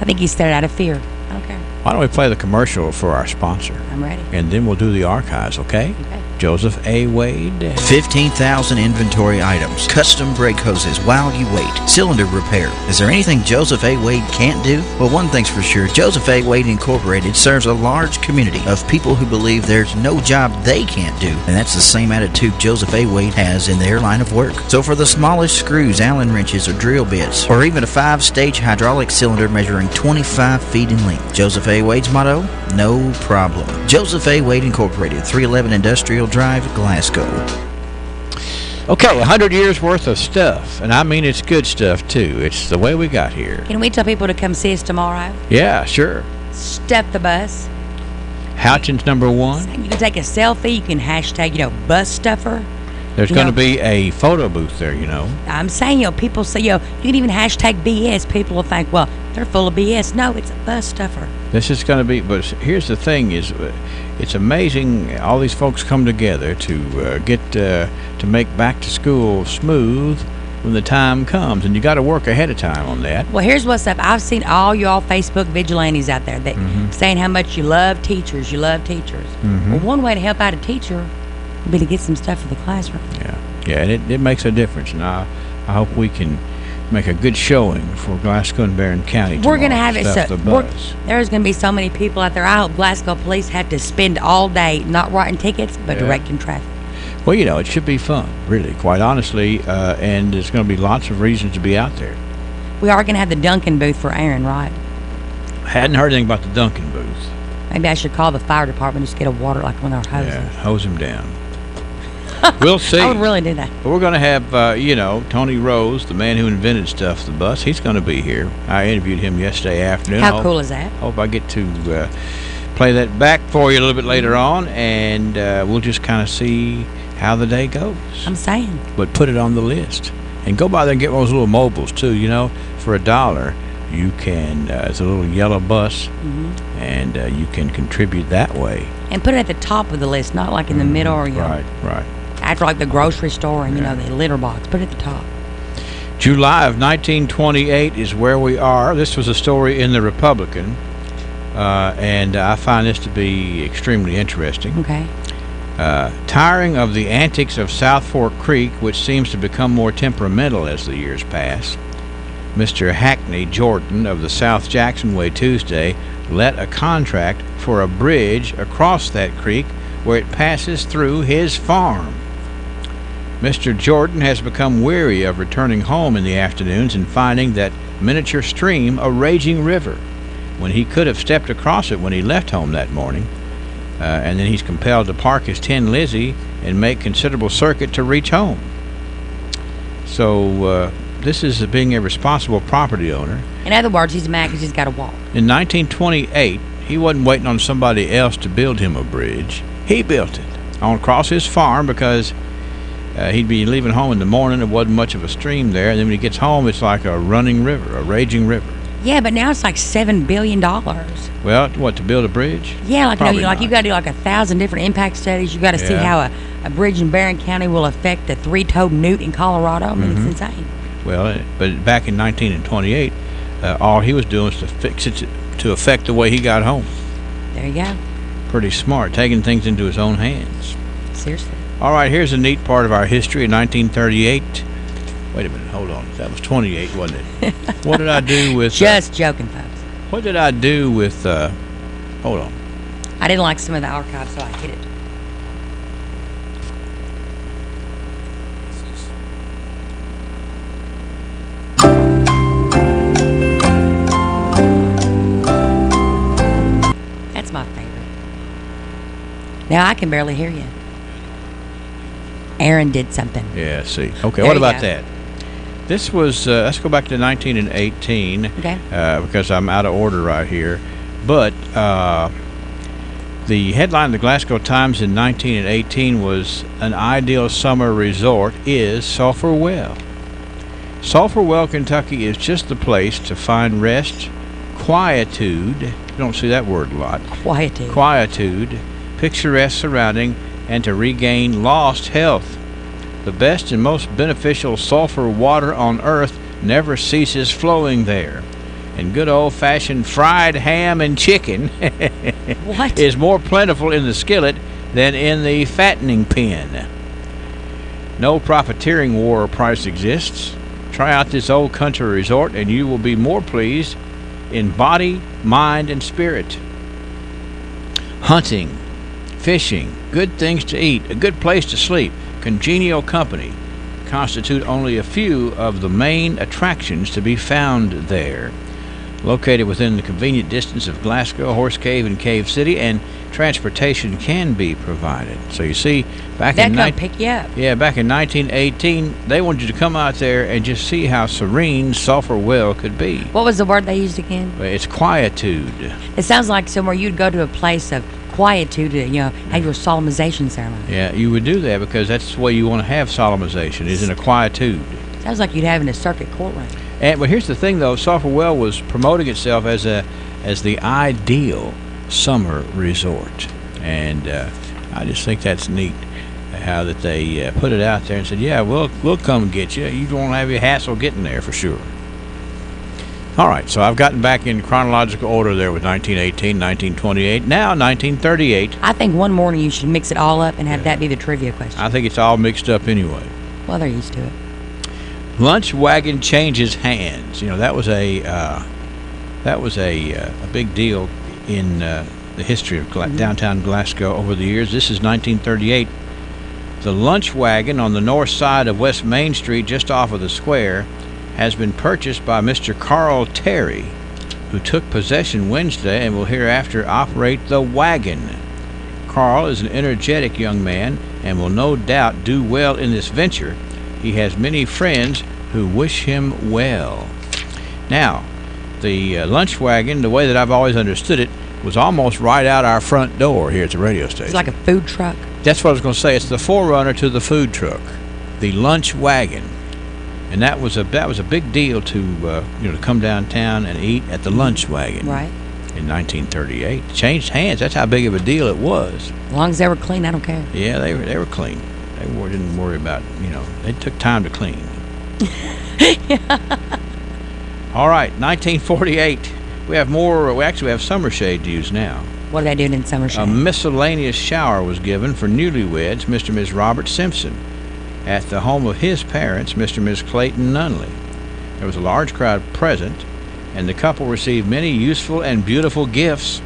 Speaker 3: I think he said it out of fear. I don't care.
Speaker 13: Why don't we play the commercial for our sponsor?
Speaker 3: I'm ready.
Speaker 13: And then we'll do the archives, okay?
Speaker 3: Okay.
Speaker 13: Joseph A. Wade.
Speaker 12: 15,000 inventory items, custom brake hoses while you wait, cylinder repair. Is there anything Joseph A. Wade can't do? Well, one thing's for sure, Joseph A. Wade Incorporated serves a large community of people who believe there's no job they can't do, and that's the same attitude Joseph A. Wade has in their line of work. So for the smallest screws, Allen wrenches, or drill bits, or even a 5-stage hydraulic cylinder measuring 25 feet in length, Joseph A. Wade's motto, no problem. Joseph A. Wade Incorporated, 311 Industrial Drive, Glasgow.
Speaker 13: Okay, 100 years worth of stuff, and I mean it's good stuff too. It's the way we got here.
Speaker 3: Can we tell people to come see us tomorrow?
Speaker 13: Yeah, sure.
Speaker 3: Stuff the bus.
Speaker 13: Houchins #1.
Speaker 3: You can take a selfie. You can hashtag, bus stuffer.
Speaker 13: There's going to be a photo booth there,
Speaker 3: I'm saying, people say, you can even hashtag BS. People will think, well, they're full of BS. No, it's a bus stuffer.
Speaker 13: This is going to be, but here's the thing is, it's amazing all these folks come together to get to make back to school smooth when the time comes, and you got to work ahead of time on that.
Speaker 3: Well, here's what's up. I've seen all y'all Facebook vigilantes out there that saying how much you love teachers. Well, one way to help out a teacher would be to get some stuff for the classroom.
Speaker 13: Yeah, and it makes a difference, and I hope we can make a good showing for Glasgow and Barron County.
Speaker 3: We're going to have it.
Speaker 13: There's
Speaker 3: going to be so many people out there. I hope Glasgow police have to spend all day not writing tickets, but directing traffic.
Speaker 13: Well, it should be fun, really, quite honestly, and there's going to be lots of reasons to be out there.
Speaker 3: We are going to have the Duncan booth for Aaron, right?
Speaker 13: I hadn't heard anything about the Duncan booth.
Speaker 3: Maybe I should call the fire department and just get a water like one of our hoses.
Speaker 13: Yeah, hose him down. We'll see.
Speaker 3: I would really do that.
Speaker 13: But we're going to have, Tony Rose, the man who invented Stuff the Bus. He's going to be here. I interviewed him yesterday afternoon.
Speaker 3: How cool is that?
Speaker 13: Hope I get to play that back for you a little bit later on, and we'll just kind of see how the day goes.
Speaker 3: I'm saying.
Speaker 13: But put it on the list. And go by there and get one of those little mobiles, too, for $1. you can, it's a little yellow bus, and you can contribute that way.
Speaker 3: And put it at the top of the list, not like in the middle or
Speaker 13: Right.
Speaker 3: after like the grocery store and the litter box. Put it at the top.
Speaker 13: July of 1928 is where we are. This was a story in the Republican, and I find this to be extremely interesting.
Speaker 3: Okay.
Speaker 13: Tiring of the antics of South Fork Creek, which seems to become more temperamental as the years pass, Mr. Hackney Jordan of the South Jackson Way Tuesday let a contract for a bridge across that creek where it passes through his farm. Mr. Jordan has become weary of returning home in the afternoons and finding that miniature stream a raging river, when he could have stepped across it when he left home that morning. And then he's compelled to park his Tin Lizzie and make considerable circuit to reach home. So this is being a responsible property owner.
Speaker 3: In other words, he's mad because he's got to walk.
Speaker 13: In 1928, he wasn't waiting on somebody else to build him a bridge. He built it on across his farm because he'd be leaving home in the morning. There wasn't much of a stream there. And then when he gets home, it's like a running river, a raging river.
Speaker 3: Yeah, but now it's like $7 billion.
Speaker 13: Well, what, to build a bridge?
Speaker 3: Yeah, like
Speaker 13: Probably
Speaker 3: you got to do like 1,000 different impact studies. You got to see how a bridge in Barron County will affect the three-toed newt in Colorado. I mean, it's insane.
Speaker 13: Well, but back in 1928, all he was doing was to fix it to affect the way he got home.
Speaker 3: There you go.
Speaker 13: Pretty smart, taking things into his own hands.
Speaker 3: Seriously.
Speaker 13: All right, here's a neat part of our history. In 1938. Wait a minute, hold on. That was 28, wasn't it? What did I do with...
Speaker 3: Just joking, folks.
Speaker 13: What did I do with... hold on.
Speaker 3: I didn't like some of the archives, so I hid it. That's my favorite. Now I can barely hear you. Aaron did something.
Speaker 13: Yeah, see. Okay,
Speaker 3: There
Speaker 13: what
Speaker 3: you
Speaker 13: about
Speaker 3: go.
Speaker 13: that? This was, let's go back to 1918.
Speaker 3: Okay.
Speaker 13: Because I'm out of order right here. But the headline of the Glasgow Times in 1918 was, "An ideal summer resort is Sulphur Well." Sulphur Well, Kentucky is just the place to find rest, quietude. You don't see that word a lot.
Speaker 3: Quietude.
Speaker 13: Quietude, picturesque surrounding, and to regain lost health. The best and most beneficial sulfur water on earth never ceases flowing there. And good old-fashioned fried ham and chicken
Speaker 3: What?
Speaker 13: is more plentiful in the skillet than in the fattening pen. No profiteering war or price exists. Try out this old country resort and you will be more pleased in body, mind, and spirit. Hunting, fishing, good things to eat, a good place to sleep, congenial company constitute only a few of the main attractions to be found there. Located within the convenient distance of Glasgow, Horse Cave, and Cave City, and transportation can be provided. So you see, back
Speaker 3: pick you up.
Speaker 13: Yeah, back in 1918, they wanted you to come out there and just see how serene Sulphur Well could be.
Speaker 3: What was the word they used again?
Speaker 13: It's quietude.
Speaker 3: It sounds like somewhere you'd go to a place of quietude to, have your solemnization ceremony.
Speaker 13: Yeah, you would do that because that's the way you want to have solemnization, is in a quietude.
Speaker 3: Sounds like you'd have in a circuit courtroom.
Speaker 13: But here's the thing, though. Sulphur Well was promoting itself as the ideal summer resort, and I just think that's neat how that they put it out there and said, "Yeah, we'll come get you. You won't have your hassle getting there for sure." All right, so I've gotten back in chronological order there with 1918, 1928, now 1938.
Speaker 3: I think one morning you should mix it all up and have that be the trivia question.
Speaker 13: I think it's all mixed up anyway.
Speaker 3: Well, they're used to it.
Speaker 13: Lunch wagon changes hands. That was a big deal in the history of downtown Glasgow over the years. This is 1938. The lunch wagon on the north side of West Main Street, just off of the square, has been purchased by Mr. Carl Terry, who took possession Wednesday and will hereafter operate the wagon. Carl is an energetic young man and will no doubt do well in this venture. He has many friends who wish him well. Now, the lunch wagon, the way that I've always understood it, was almost right out our front door here at the radio station.
Speaker 3: It's like a food truck.
Speaker 13: That's what I was going to say. It's the forerunner to the food truck, the lunch wagon. And that was a big deal to to come downtown and eat at the Lunch Wagon.
Speaker 3: Right.
Speaker 13: In 1938, it changed hands. That's how big of a deal it was.
Speaker 3: As long as they were clean, I don't care.
Speaker 13: Yeah, they were clean. They didn't worry about They took time to clean. All right, 1948. We have more. We actually have summer shade to use now.
Speaker 3: What are they doing in summer shade?
Speaker 13: A miscellaneous shower was given for newlyweds, Mr. and Ms. Robert Simpson, at the home of his parents, Mr. and Ms. Clayton Nunley. There was a large crowd present, and the couple received many useful and beautiful gifts.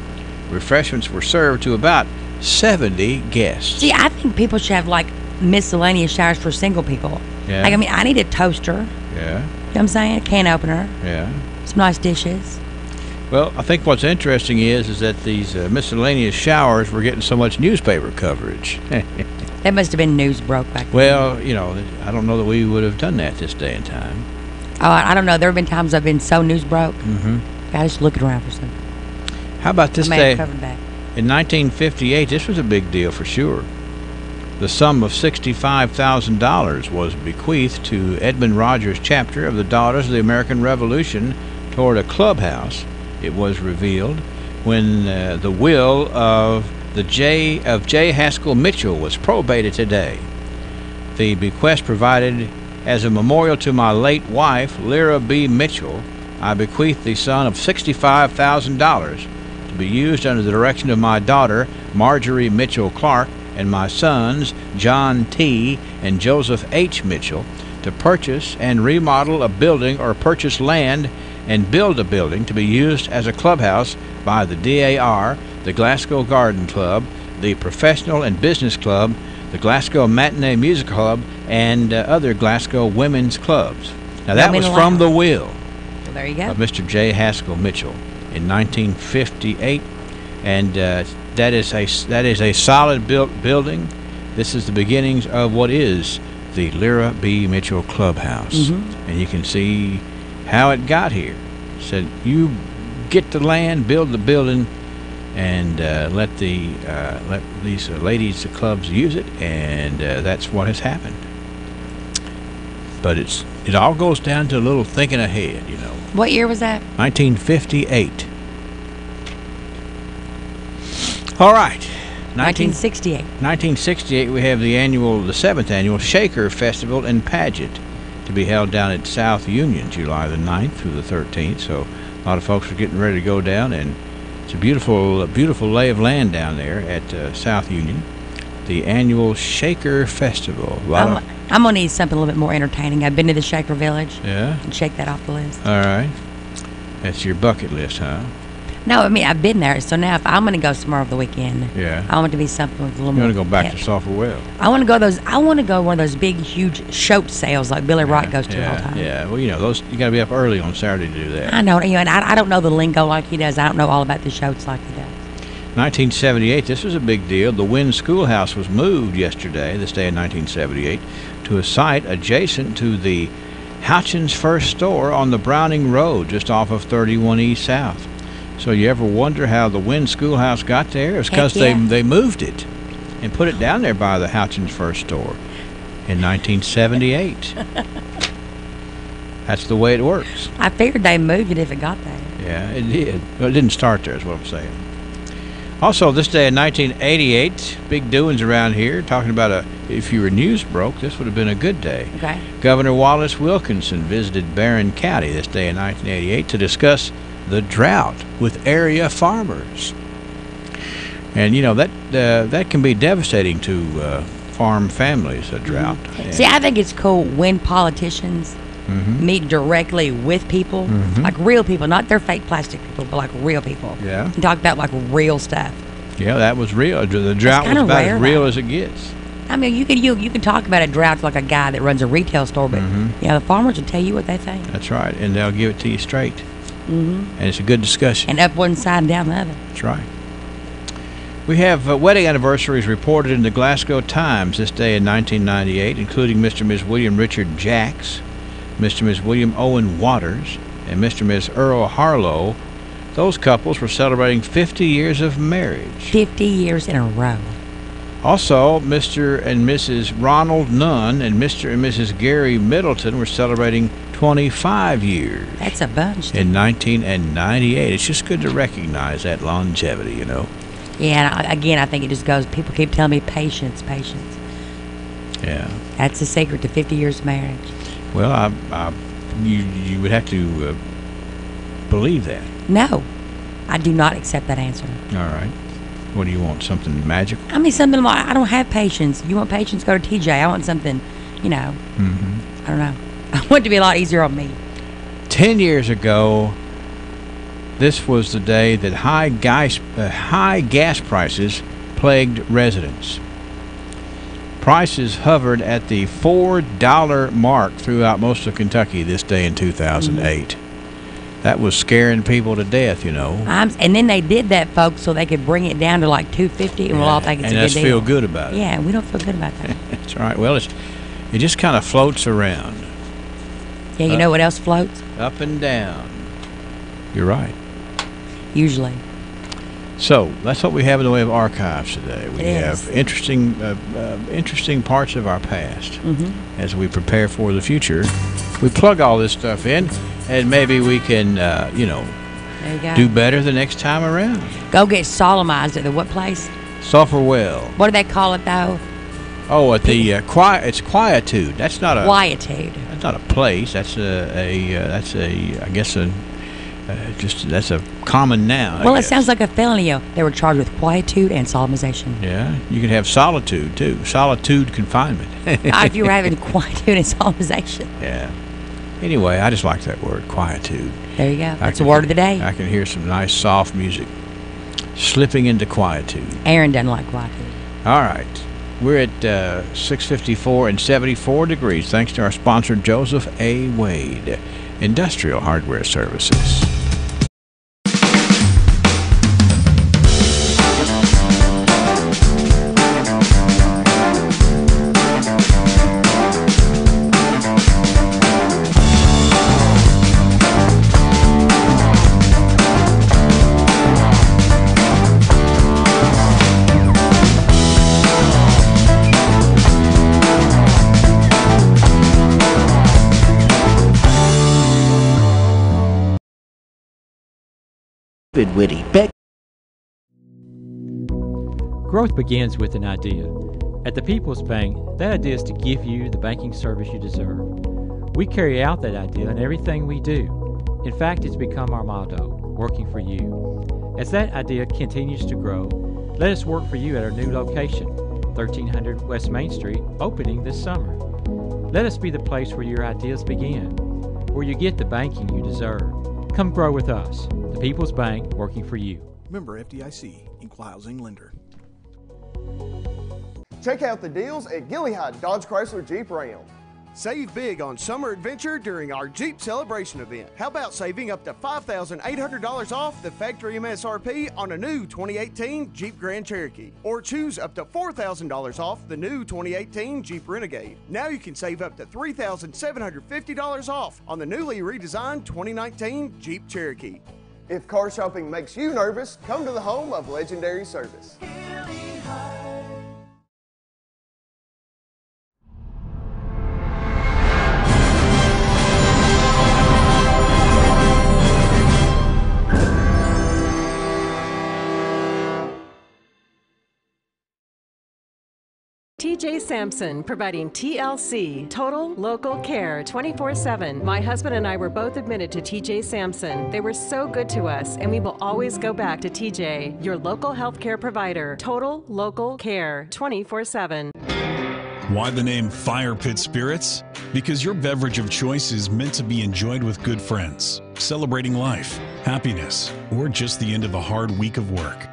Speaker 13: Refreshments were served to about 70 guests.
Speaker 3: See, I think people should have like miscellaneous showers for single people.
Speaker 13: Yeah.
Speaker 3: Like, I mean, I need a toaster.
Speaker 13: Yeah.
Speaker 3: You know what I'm saying? A can opener.
Speaker 13: Yeah.
Speaker 3: Some nice dishes.
Speaker 13: Well, I think what's interesting is that these miscellaneous showers were getting so much newspaper coverage.
Speaker 3: That must have been news broke back then.
Speaker 13: Well, I don't know that we would have done that this day and time.
Speaker 3: Oh, I don't know. There have been times I've been so news broke.
Speaker 13: Mm-hmm.
Speaker 3: I just looking around for something.
Speaker 13: How about this
Speaker 3: I may
Speaker 13: day?
Speaker 3: have covered back.
Speaker 13: In 1958, this was a big deal for sure. The sum of $65,000 was bequeathed to Edmund Rogers chapter of the Daughters of the American Revolution toward a clubhouse. It was revealed when the will of J. Haskell Mitchell was probated today. The bequest provided as a memorial to my late wife, Lyra B. Mitchell. I bequeath the sum of $65,000 to be used under the direction of my daughter, Marjorie Mitchell Clark, and my sons, John T. and Joseph H. Mitchell, to purchase and remodel a building or purchase land and build a building to be used as a clubhouse by the DAR, the Glasgow Garden Club, the Professional and Business Club, the Glasgow Matinee Music Club, and other Glasgow women's clubs. Now that was from the will
Speaker 3: Well, there you go.
Speaker 13: of Mr. J. Haskell Mitchell in 1958, and that is a solid built building. This is the beginnings of what is the Lyra B. Mitchell Clubhouse, and you can see how it got here. Said you get the land, build the building, and let these ladies, the clubs, use it, and that's what has happened. But it all goes down to a little thinking ahead,
Speaker 3: What year was that?
Speaker 13: 1958. All right.
Speaker 3: 1968.
Speaker 13: 1968, we have the 7th annual Shaker Festival and Pageant to be held down at South Union, July the 9th through the 13th. So a lot of folks are getting ready to go down, and it's a beautiful lay of land down there at South Union. The annual Shaker Festival.
Speaker 3: I'm going to need something a little bit more entertaining. I've been to the Shaker Village.
Speaker 13: Yeah?
Speaker 3: And shake that off the list.
Speaker 13: All right. That's your bucket list, huh?
Speaker 3: No, I mean, I've been there. So now if I'm going to go somewhere over the weekend,
Speaker 13: Yeah.
Speaker 3: I want it to be something with a little
Speaker 13: You
Speaker 3: more.
Speaker 13: want to go back
Speaker 3: pep.
Speaker 13: to Sulphur Well.
Speaker 3: I want to go one of those big, huge shoat sales like Billy Wright goes to all the time.
Speaker 13: Yeah. Well, those you got to be up early on Saturday to do that.
Speaker 3: I know, and I don't know the lingo like he does. I don't know all about the shoats like he does.
Speaker 13: 1978, this was a big deal. The Wynn Schoolhouse was moved yesterday, this day in 1978, to a site adjacent to the Houchins First Store on the Browning Road, just off of 31 East South. So you ever wonder how the Wynn Schoolhouse got there? It's because they moved it and put it down there by the Houchins First Store in 1978. That's the way it works.
Speaker 3: I figured they moved it if it got there.
Speaker 13: Yeah, it did. Well, it didn't start there, is what I'm saying. Also, this day in 1988, big doings around here. Talking about if you were news broke, this would have been a good day.
Speaker 3: Okay.
Speaker 13: Governor Wallace Wilkinson visited Barron County this day in 1988 to discuss the drought with area farmers. And that can be devastating to farm families, a drought.
Speaker 3: See, I think it's cool when politicians meet directly with people, like real people, not their fake plastic people, but like real people.
Speaker 13: Yeah.
Speaker 3: And talk about like real stuff.
Speaker 13: Yeah, that was real. The drought was about as real as it gets.
Speaker 3: I mean, you can talk about a drought to like a guy that runs a retail store, but the farmers will tell you what they think.
Speaker 13: That's right, and they'll give it to you straight. And it's a good discussion.
Speaker 3: And up one side and down the other.
Speaker 13: That's right. We have wedding anniversaries reported in the Glasgow Times this day in 1998, including Mr. and Ms. William Richard Jacks, Mr. and Ms. William Owen Waters, and Mr. and Ms. Earl Harlow. Those couples were celebrating 50 years of marriage.
Speaker 3: 50 years in a row.
Speaker 13: Also, Mr. and Mrs. Ronald Nunn and Mr. and Mrs. Gary Middleton were celebrating 25 years.
Speaker 3: That's a bunch.
Speaker 13: In 1998. It's just good to recognize that longevity, you know.
Speaker 3: Yeah, and again, I think it just goes, people keep telling me patience.
Speaker 13: Yeah.
Speaker 3: That's the secret to 50 years of marriage.
Speaker 13: Well, you would have to believe that.
Speaker 3: No, I do not accept that answer.
Speaker 13: All right. What do you want? Something magical?
Speaker 3: I mean, something like, I don't have patience. You want patience, go to TJ. I want something, I don't know. I want it to be a lot easier on me.
Speaker 13: 10 years ago, this was the day that high gas prices plagued residents. Prices hovered at the $4 mark throughout most of Kentucky this day in 2008. That was scaring people to death, you know.
Speaker 3: And then they did that, folks, so they could bring it down to like $2.50, and we'll all think it's a good deal.
Speaker 13: And us feel good about it.
Speaker 3: Yeah, we don't feel good about that.
Speaker 13: That's right. Well, it just kind of floats around.
Speaker 3: Yeah, you know what else floats?
Speaker 13: Up and down. You're right.
Speaker 3: Usually.
Speaker 13: So that's what we have in the way of archives today. We have interesting parts of our past as we prepare for the future. We plug all this stuff in, and maybe we can, do better the next time around.
Speaker 3: Go get solemnized at the what place?
Speaker 13: Sulphur Well.
Speaker 3: What do they call it though?
Speaker 13: Oh, at the it's Quietude. That's not a
Speaker 3: Quietude.
Speaker 13: That's not a place. That's that's a common noun.
Speaker 3: Well, it sounds like a felony. They were charged with quietude and solemnization.
Speaker 13: Yeah, you can have solitude too. Solitude confinement.
Speaker 3: If you were having quietude and solemnization.
Speaker 13: Yeah. Anyway, I just like that word, quietude.
Speaker 3: There you go. That's the word of the day.
Speaker 13: I can hear some nice, soft music. Slipping into quietude.
Speaker 3: Aaron doesn't like quietude.
Speaker 13: All right. We're at 654 and 74 degrees, thanks to our sponsor, Joseph A. Wade, Industrial Hardware Services.
Speaker 12: Witty.
Speaker 16: Growth begins with an idea. At the People's Bank, that idea is to give you the banking service you deserve. We carry out that idea in everything we do. In fact, it's become our motto, working for you. As that idea continues to grow, let us work for you at our new location, 1300 West Main Street, opening this summer. Let us be the place where your ideas begin, where you get the banking you deserve. Come grow with us. The People's Bank, working for you.
Speaker 17: Member FDIC, Equal Housing Lender.
Speaker 18: Check out the deals at Gilliard Dodge Chrysler Jeep Ram.
Speaker 19: Save big on summer adventure during our Jeep Celebration event. How about saving up to $5,800 off the factory MSRP on a new 2018 Jeep Grand Cherokee? Or choose up to $4,000 off the new 2018 Jeep Renegade. Now you can save up to $3,750 off on the newly redesigned 2019 Jeep Cherokee.
Speaker 18: If car shopping makes you nervous, come to the home of legendary service.
Speaker 4: TJ Sampson, providing TLC, total local care 24/7. My husband and I were both admitted to TJ Sampson. They were so good to us, and we will always go back to TJ, your local healthcare provider. Total local care 24/7.
Speaker 5: Why the name Fire Pit Spirits? Because your beverage of choice is meant to be enjoyed with good friends, celebrating life, happiness, or just the end of a hard week of work.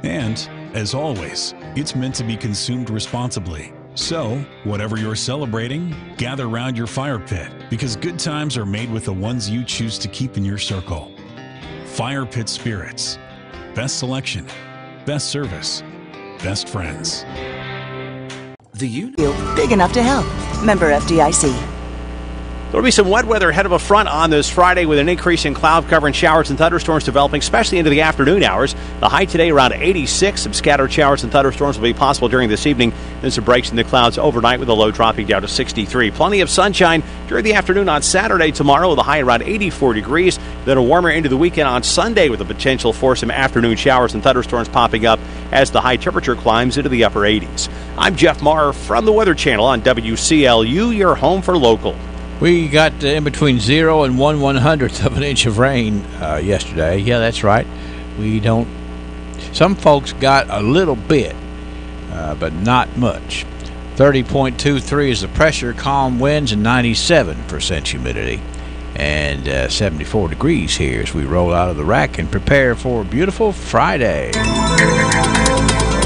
Speaker 5: And, as always, it's meant to be consumed responsibly. So, whatever you're celebrating, gather around your fire pit, because good times are made with the ones you choose to keep in your circle. Fire Pit Spirits. Best selection, best service, best friends.
Speaker 6: The
Speaker 20: Big enough to help. Member FDIC.
Speaker 9: There will be some wet weather ahead of a front on this Friday with an increase in cloud cover and showers and thunderstorms developing, especially into the afternoon hours. The high today around 86. Some scattered showers and thunderstorms will be possible during this evening. Then some breaks in the clouds overnight with a low dropping down to 63. Plenty of sunshine during the afternoon on Saturday tomorrow with a high around 84 degrees. Then a warmer into the weekend on Sunday with the potential for some afternoon showers and thunderstorms popping up as the high temperature climbs into the upper 80s. I'm Jeff Maher from the Weather Channel on WCLU, your home for local.
Speaker 13: We got in between 0 and 1/100th of an inch of rain yesterday. Yeah, that's right. Some folks got a little bit, but not much. 30.23 is the pressure, calm winds, and 97% humidity. And 74 degrees here as we roll out of the rack and prepare for a beautiful Friday.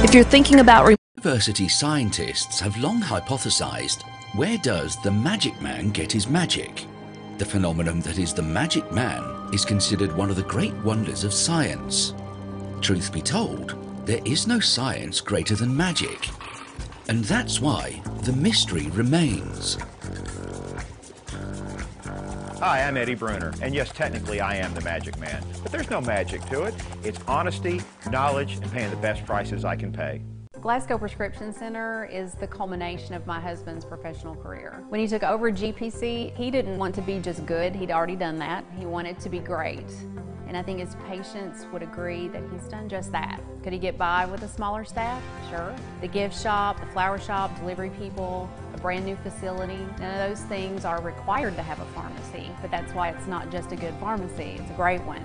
Speaker 6: If you're thinking about university scientists have long hypothesized, where does the magic man get his magic? The phenomenon that is the magic man is considered one of the great wonders of science. Truth be told, there is no science greater than magic. And that's why the mystery remains.
Speaker 7: Hi, I'm Eddie Bruner, and yes, technically I am the magic man. But there's no magic to it. It's honesty, knowledge, and paying the best prices I can pay.
Speaker 11: Glasgow Prescription Center is the culmination of my husband's professional career. When he took over GPC, he didn't want to be just good. He'd already done that. He wanted to be great. And I think his patients would agree that he's done just that. Could he get by with a smaller staff? Sure. The gift shop, the flower shop, delivery people, a brand new facility, none of those things are required to have a pharmacy, but that's why it's not just a good pharmacy, it's a great one.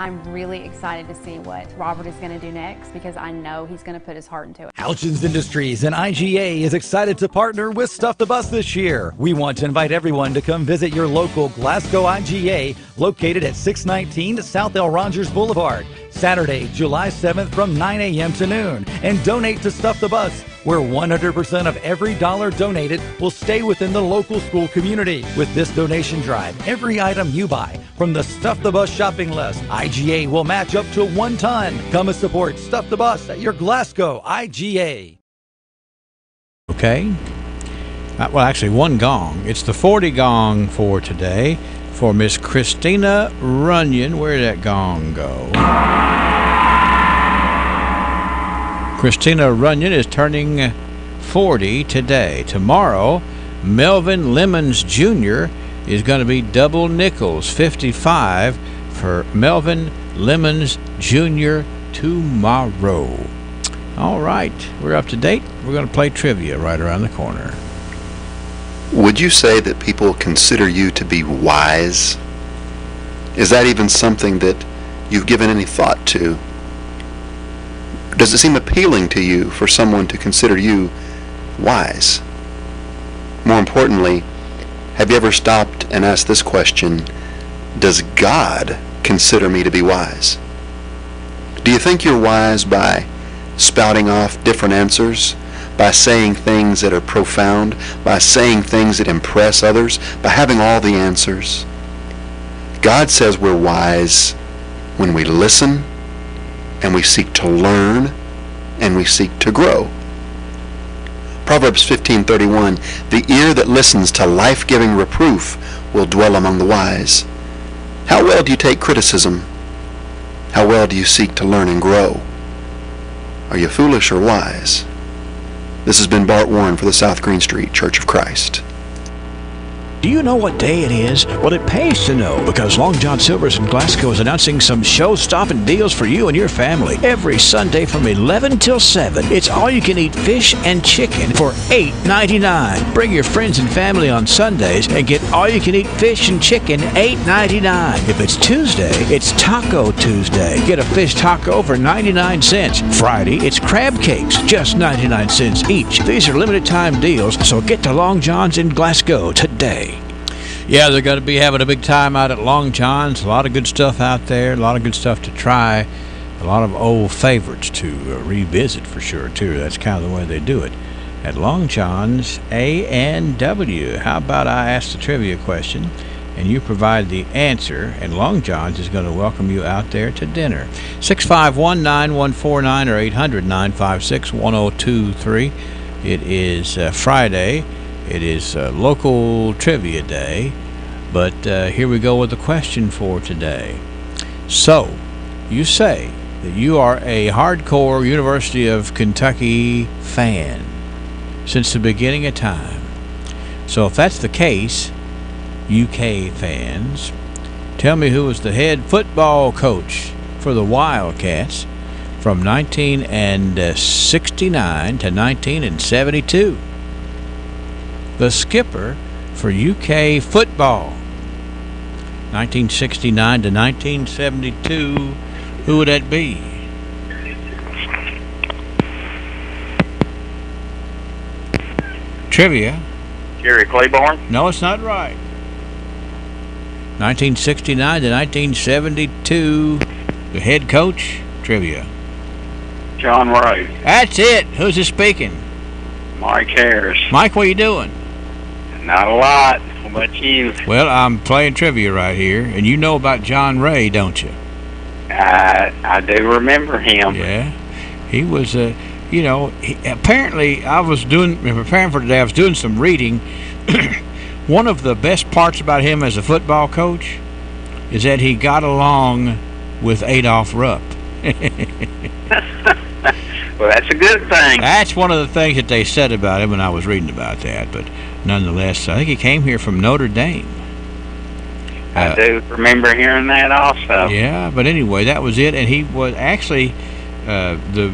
Speaker 11: I'm really excited to see what Robert is going to do next because I know he's going to put his heart into it.
Speaker 20: Houchins Industries and IGA is excited to partner with Stuff the Bus this year. We want to invite everyone to come visit your local Glasgow IGA located at 619 South L. Rogers Boulevard, Saturday, July 7th from 9 a.m. to noon, and donate to Stuff the Bus, where 100% of every dollar donated will stay within the local school community. With this donation drive, every item you buy from the Stuff the Bus shopping list, IGA will match up to 1 ton. Come and support Stuff the Bus at your Glasgow IGA.
Speaker 13: Okay. Well, actually, 1 gong. It's the 40 gong for today for Miss Christina Runyon. Where did that gong go? Christina Runyon is turning 40 today. Tomorrow, Melvin Lemons Jr. is going to be double nickels, 55 for Melvin Lemons Jr. tomorrow. All right, we're up to date. We're going to play trivia right around the corner.
Speaker 21: Would you say that people consider you to be wise? Is that even something that you've given any thought to? Does it seem appealing to you for someone to consider you wise? More importantly, have you ever stopped and asked this question, does God consider me to be wise? Do you think you're wise by spouting off different answers, by saying things that are profound, by saying things that impress others, by having all the answers? God says we're wise when we listen, and we seek to learn, and we seek to grow. Proverbs 15:31, the ear that listens to life-giving reproof will dwell among the wise. How well do you take criticism? How well do you seek to learn and grow? Are you foolish or wise? This has been Bart Warren for the South Green Street Church of Christ.
Speaker 13: Do you know what day it is? Well, it pays to know because Long John Silver's in Glasgow is announcing some show-stopping deals for you and your family. Every Sunday from 11 till 7, it's all-you-can-eat fish and chicken for $8.99. Bring your friends and family on Sundays and get all-you-can-eat fish and chicken $8.99. If it's Tuesday, it's Taco Tuesday. Get a fish taco for 99 cents. Friday, it's crab cakes, just 99 cents each. These are limited-time deals, so get to Long John's in Glasgow today. Yeah, they're going to be having a big time out at Long John's. A lot of good stuff out there, a lot of good stuff to try, a lot of old favorites to revisit for sure, too. That's kind of the way they do it at Long John's A&W. How about I ask the trivia question, and you provide the answer, and Long John's is going to welcome you out there to dinner. 651-9149 or 800-956-1023. It is Friday. It is local trivia day. But here we go with the question for today. So, you say that you are a hardcore University of Kentucky fan since the beginning of time. So if that's the case, UK fans, tell me who was the head football coach for the Wildcats from 1969 to 1972. The skipper for UK football, 1969 to 1972. Who would that be? Trivia.
Speaker 2: Jerry Claiborne?
Speaker 13: No, it's not right. 1969 to 1972. The head coach. Trivia.
Speaker 2: John Ray.
Speaker 13: That's it. Who's it speaking?
Speaker 2: Mike Harris.
Speaker 13: Mike, what are you doing?
Speaker 2: Not a lot. How about you?
Speaker 13: Well, I'm playing trivia right here, and you know about John Ray, don't you?
Speaker 2: I do remember him.
Speaker 13: Yeah. He was, apparently I was preparing for today, I was doing some reading. One of the best parts about him as a football coach is that he got along with Adolph Rupp.
Speaker 2: Well, that's a good thing.
Speaker 13: That's one of the things that they said about him when I was reading about that. But nonetheless, I think he came here from Notre Dame.
Speaker 2: I do remember hearing that also.
Speaker 13: Yeah, but anyway, that was it. And he was actually the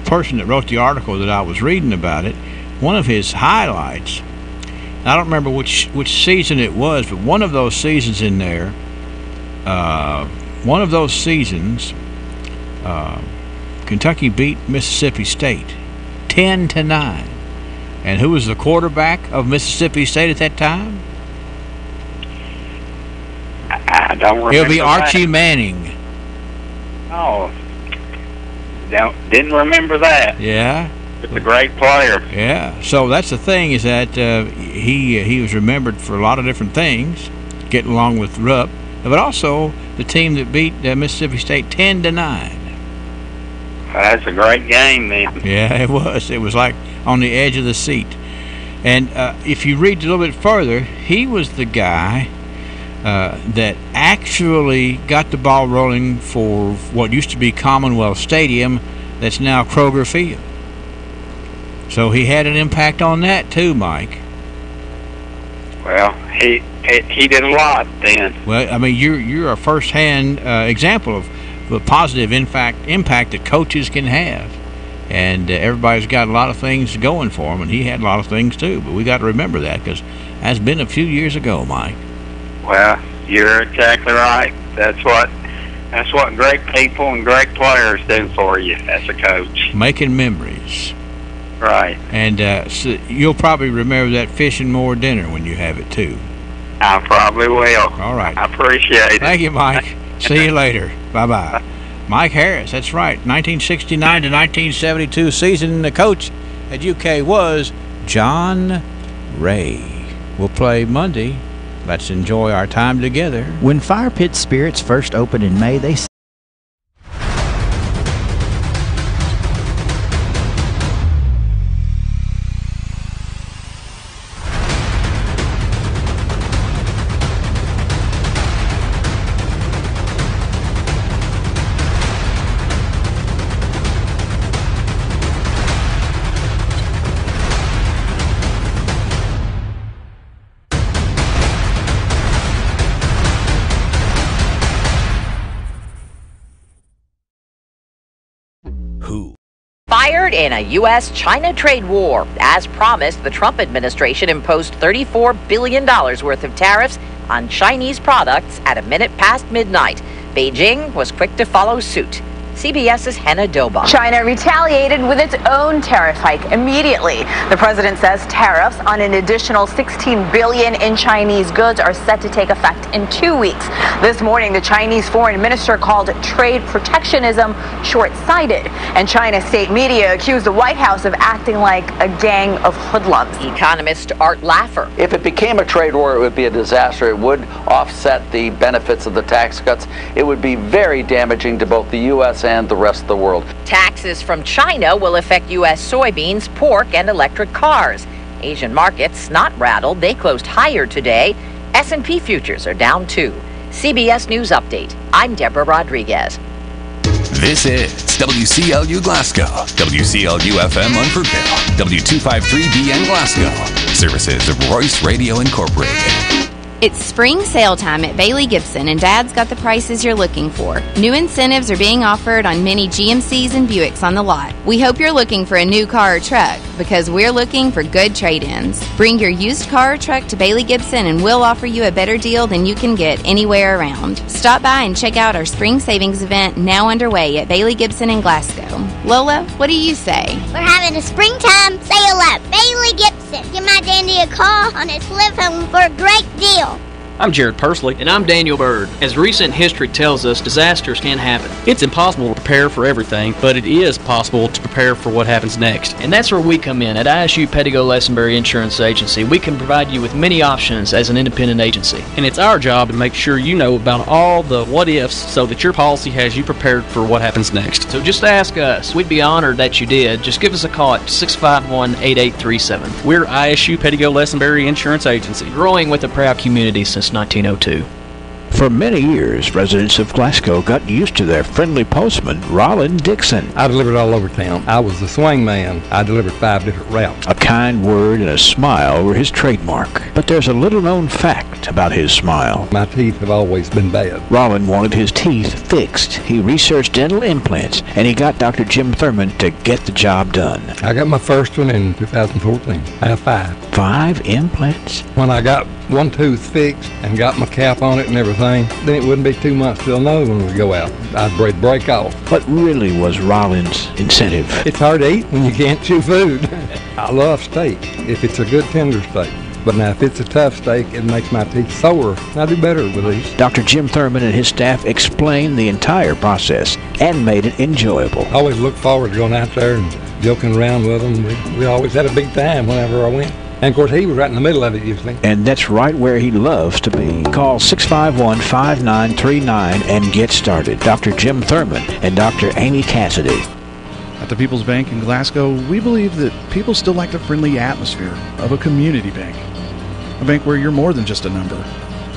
Speaker 13: person that wrote the article that I was reading about it. One of his highlights, I don't remember which season it was, but one of those seasons in there, Kentucky beat Mississippi State 10-9. And who was the quarterback of Mississippi State at that time?
Speaker 2: I don't remember.
Speaker 13: It'll be Archie Manning.
Speaker 2: Oh, didn't remember that.
Speaker 13: Yeah.
Speaker 2: It's a great player.
Speaker 13: Yeah. So that's the thing, is that he was remembered for a lot of different things, getting along with Rupp, but also the team that beat Mississippi State 10-9.
Speaker 2: That's a great game, then.
Speaker 13: Yeah, it was. It was like on the edge of the seat. And if you read a little bit further, he was the guy that actually got the ball rolling for what used to be Commonwealth Stadium, that's now Kroger Field. So he had an impact on that too, Mike.
Speaker 2: Well, he did a lot then.
Speaker 13: Well, I mean, you're a first-hand example of the positive impact that coaches can have. And everybody's got a lot of things going for him, and he had a lot of things too. But we got to remember that, because that's been a few years ago, Mike.
Speaker 2: Well, you're exactly right. That's what great people and great players do for you as a coach.
Speaker 13: Making memories.
Speaker 2: Right.
Speaker 13: And so you'll probably remember that Fish and More dinner when you have it too.
Speaker 2: I probably will.
Speaker 13: All right.
Speaker 2: I appreciate it.
Speaker 13: Thank you, Mike. See you later. Bye-bye. Mike Harris, that's right. 1969 to 1972 season, the coach at UK was John Ray. We'll play Monday. Let's enjoy our time together.
Speaker 12: When Fire Pit Spirits first opened in May, they
Speaker 8: Fired in a U.S.-China trade war. As promised, the Trump administration imposed $34 billion worth of tariffs on Chinese products at a minute past midnight. Beijing was quick to follow suit. CBS's Hannah Doba.
Speaker 10: China retaliated with its own tariff hike immediately. The president says tariffs on an additional $16 billion in Chinese goods are set to take effect in 2 weeks. This morning, the Chinese foreign minister called trade protectionism short-sighted, and China's state media accused the White House of acting like a gang of hoodlums.
Speaker 8: Economist Art Laffer.
Speaker 22: If it became a trade war, it would be a disaster. It would offset the benefits of the tax cuts. It would be very damaging to both the U.S. and the rest of the world.
Speaker 8: Taxes from China will affect U.S. soybeans, pork, and electric cars. Asian markets not rattled. They closed higher today. S&P futures are down 2. CBS News Update. I'm Deborah Rodriguez.
Speaker 14: This is WCLU Glasgow, WCLU FM Unfordville, W253BN Glasgow. Services of Royce Radio Incorporated.
Speaker 15: It's spring sale time at Bailey Gibson, and Dad's got the prices you're looking for. New incentives are being offered on many GMCs and Buicks on the lot. We hope you're looking for a new car or truck, because we're looking for good trade-ins. Bring your used car or truck to Bailey Gibson, and we'll offer you a better deal than you can get anywhere around. Stop by and check out our spring savings event now underway at Bailey Gibson in Glasgow. Lola, what do you say?
Speaker 23: We're having a springtime sale at Bailey Gibson. Give my dandy a call on his flip phone for a great deal.
Speaker 24: I'm Jared Pursley. And I'm Daniel Bird. As recent history tells us, disasters can happen. It's impossible to prepare for everything, but it is possible to prepare for what happens next. And that's where we come in. At ISU Pettigo Lessenberry Insurance Agency, we can provide you with many options as an independent agency. And it's our job to make sure you know about all the what-ifs so that your policy has you prepared for what happens next. So just ask us. We'd be honored that you did. Just give us a call at 651-8837. We're ISU Pettigo Lessenberry Insurance Agency, growing with a proud community since 1902.
Speaker 13: For many years, residents of Glasgow got used to their friendly postman, Rollin Dixon.
Speaker 25: I delivered all over town. I was the swing man. I delivered 5 different routes.
Speaker 13: A kind word and a smile were his trademark. But there's a little-known fact about his smile.
Speaker 25: My teeth have always been bad.
Speaker 13: Rollin wanted his teeth fixed. He researched dental implants, and he got Dr. Jim Thurman to get the job done.
Speaker 25: I got my first one in 2014. I have 5.
Speaker 13: 5 implants?
Speaker 25: When I got one tooth fixed and got my cap on it and everything, then it wouldn't be 2 months till another one would go out. I'd break off.
Speaker 13: What really was Rollin's incentive?
Speaker 25: It's hard to eat when you can't chew food. I love steak if it's a good tender steak. But now if it's a tough steak, it makes my teeth sore. I do better with these.
Speaker 13: Dr. Jim Thurman and his staff explained the entire process and made it enjoyable.
Speaker 25: I always look forward to going out there and joking around with them. We always had a big time whenever I went. And, of course, he was right in the middle of it usually.
Speaker 13: And that's right where he loves to be. Call 651-5939 and get started. Dr. Jim Thurman and Dr. Amy Cassidy.
Speaker 26: At the People's Bank in Glasgow, we believe that people still like the friendly atmosphere of a community bank. A bank where you're more than just a number.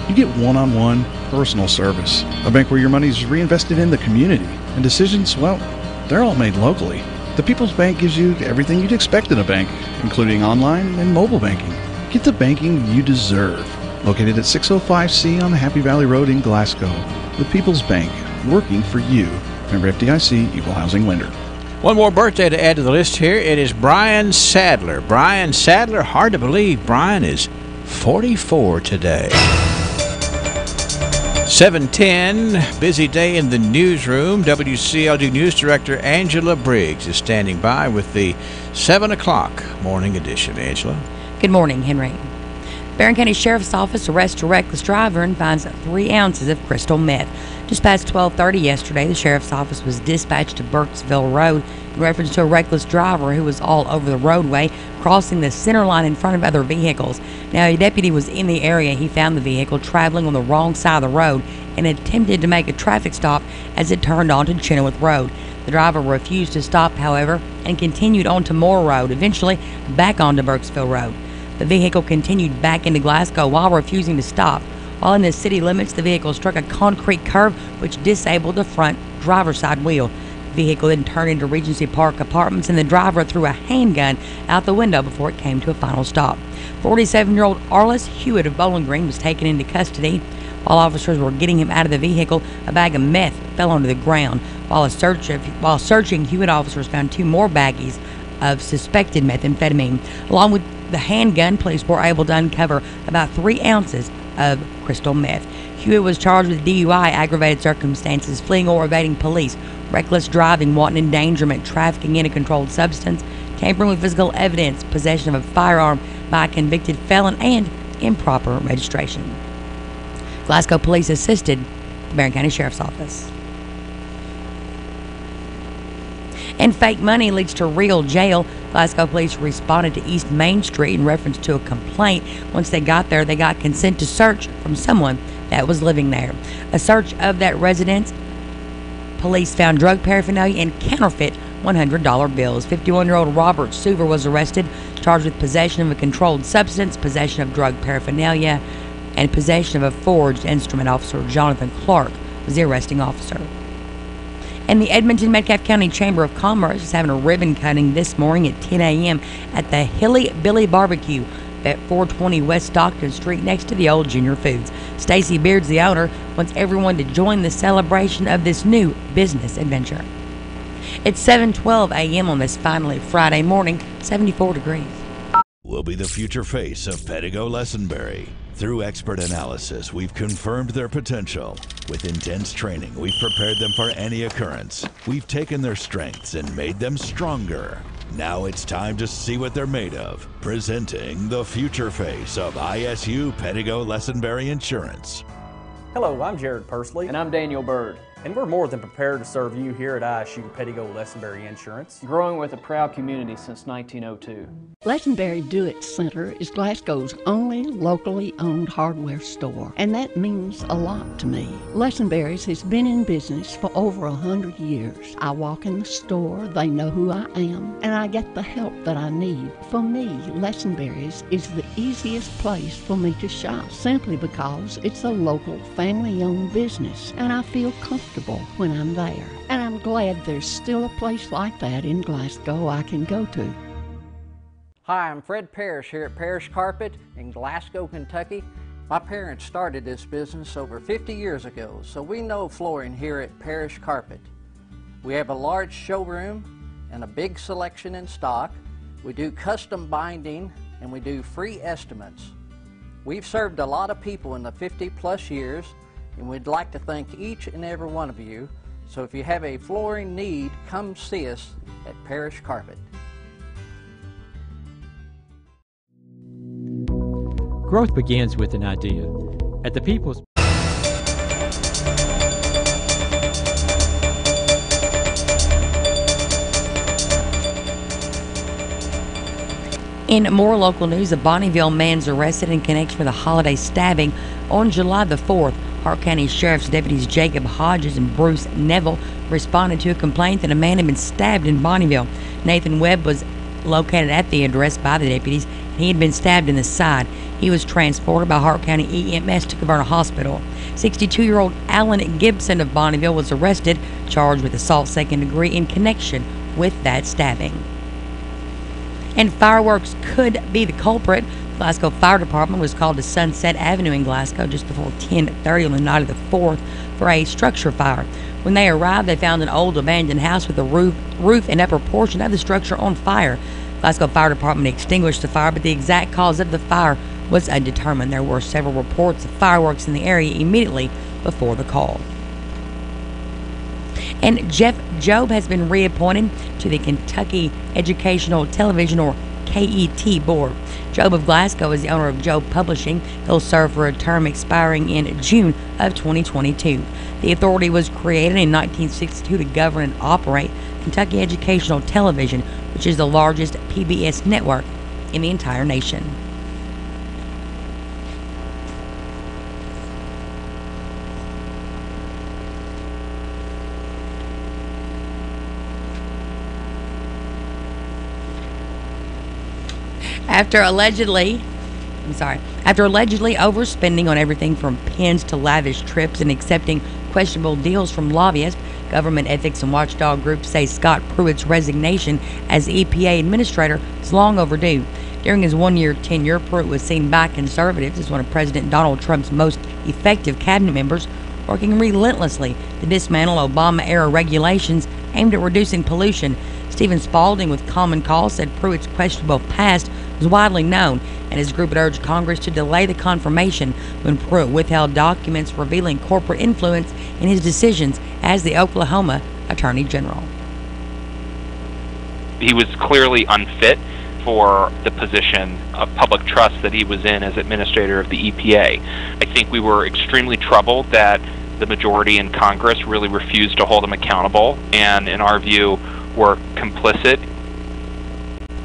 Speaker 26: You get one-on-one personal service. A bank where your money is reinvested in the community. And decisions, well, they're all made locally. The People's Bank gives you everything you'd expect in a bank, including online and mobile banking. Get the banking you deserve. Located at 605C on the Happy Valley Road in Glasgow. The People's Bank, working for you. Member FDIC, Equal Housing Lender.
Speaker 13: One more birthday to add to the list here. It is Brian Sadler. Brian Sadler, hard to believe. Brian is 44 today. 7:10, busy day in the newsroom. WCLU News Director Angela Briggs is standing by with the 7 o'clock morning edition. Angela.
Speaker 3: Good morning, Henry. Barron County Sheriff's Office arrests a reckless driver and finds 3 ounces of crystal meth. Just past 12:30 yesterday, the Sheriff's Office was dispatched to Burkesville Road in reference to a reckless driver who was all over the roadway, crossing the center line in front of other vehicles. Now, a deputy was in the area. He found the vehicle traveling on the wrong side of the road and attempted to make a traffic stop as it turned onto Chenoweth Road. The driver refused to stop, however, and continued on to Moore Road, eventually back onto Burkesville Road. The vehicle continued back into Glasgow while refusing to stop. While in the city limits, the vehicle struck a concrete curb which disabled the front driver's side wheel. The vehicle then turned into Regency Park Apartments, and the driver threw a handgun out the window before it came to a final stop. 47-year-old Arliss Hewitt of Bowling Green was taken into custody. While officers were getting him out of the vehicle, a bag of meth fell onto the ground. While searching, Hewitt officers found 2 more baggies of suspected methamphetamine. Along with the handgun, police were able to uncover about 3 ounces of crystal meth. Hewitt was charged with DUI, aggravated circumstances, fleeing or evading police, reckless driving, wanton endangerment, trafficking in a controlled substance, tampering with physical evidence, possession of a firearm by a convicted felon, and improper registration. Glasgow police assisted the Barron County Sheriff's Office. And fake money leads to real jail. Glasgow police responded to East Main Street in reference to a complaint. Once they got there, they got consent to search from someone that was living there. A search of that residence, police found drug paraphernalia and counterfeit $100 bills. 51-year-old Robert Suver was arrested, charged with possession of a controlled substance, possession of drug paraphernalia, and possession of a forged instrument. Officer Jonathan Clark was the arresting officer. And the Edmonton-Metcalfe County Chamber of Commerce is having a ribbon cutting this morning at 10 a.m. at the Hilly Billy Barbecue at 420 West Stockton Street next to the old Junior Foods. Stacy Beards, the owner, wants everyone to join the celebration of this new business adventure. It's 7:12 a.m. on this finally Friday morning, 74 degrees.
Speaker 1: Will be the future face of Pedigo Lessenberry. Through expert analysis, we've confirmed their potential. With intense training, we've prepared them for any occurrence. We've taken their strengths and made them stronger. Now it's time to see what they're made of. Presenting the future face of ISU Pedigo Lessenberry Insurance.
Speaker 4: Hello, I'm Jared Pursley. And I'm Daniel Bird. And we're more than prepared to serve you here at ISU Pedigo Lessenberry Insurance.
Speaker 24: Growing with a proud community since 1902.
Speaker 16: Lessenberry Do-It Center is Glasgow's only locally owned hardware store, and that means a lot to me. Lessenberry's has been in business for over 100 years. I walk in the store, they know who I am, and I get the help that I need. For me, Lessenberry's is the easiest place for me to shop, simply because it's a local, family-owned business, and I feel comfortable when I'm there. And I'm glad there's still a place like that in Glasgow I can go to.
Speaker 17: Hi, I'm Fred Parrish here at Parrish Carpet in Glasgow, Kentucky. My parents started this business over 50 years ago, so we know flooring here at Parrish Carpet. We have a large showroom and a big selection in stock. We do custom binding and we do free estimates. We've served a lot of people in the 50+ years, and we'd like to thank each and every one of you. So if you have a flooring need, come see us at Parrish Carpet.
Speaker 18: Growth begins with an idea. At the People's
Speaker 3: In more local news, a Bonneville man's arrested in connection with a holiday stabbing on July the 4th. Hart County Sheriff's deputies Jacob Hodges and Bruce Neville responded to a complaint that a man had been stabbed in Bonneville. Nathan Webb was located at the address by the deputies. He had been stabbed in the side. He was transported by Hart County EMS to Caverna Hospital. 62-year-old Alan Gibson of Bonneville was arrested, charged with assault second degree in connection with that stabbing. And fireworks could be the culprit. Glasgow Fire Department was called to Sunset Avenue in Glasgow just before 10:30 on the night of the 4th for a structure fire. When they arrived, they found an old abandoned house with the roof and upper portion of the structure on fire. Glasgow Fire Department extinguished the fire, but the exact cause of the fire was undetermined. There were several reports of fireworks in the area immediately before the call. And Jeff Jobe has been reappointed to the Kentucky Educational Television, or KET, board. Jobe of Glasgow is the owner of Jobe Publishing. He'll serve for a term expiring in June of 2022. The authority was created in 1962 to govern and operate Kentucky Educational Television, which is the largest PBS network in the entire nation. After allegedly overspending on everything from pens to lavish trips and accepting questionable deals from lobbyists, government ethics and watchdog groups say Scott Pruitt's resignation as EPA administrator is long overdue. During his one-year tenure, Pruitt was seen by conservatives as one of President Donald Trump's most effective cabinet members, working relentlessly to dismantle Obama-era regulations aimed at reducing pollution. Stephen Spalding with Common Cause said Pruitt's questionable past was widely known, and his group had urged Congress to delay the confirmation when Pruitt withheld documents revealing corporate influence in his decisions as the Oklahoma Attorney General.
Speaker 19: He was clearly unfit for the position of public trust that he was in as administrator of the EPA. I think we were extremely troubled that the majority in Congress really refused to hold him accountable, and in our view were complicit.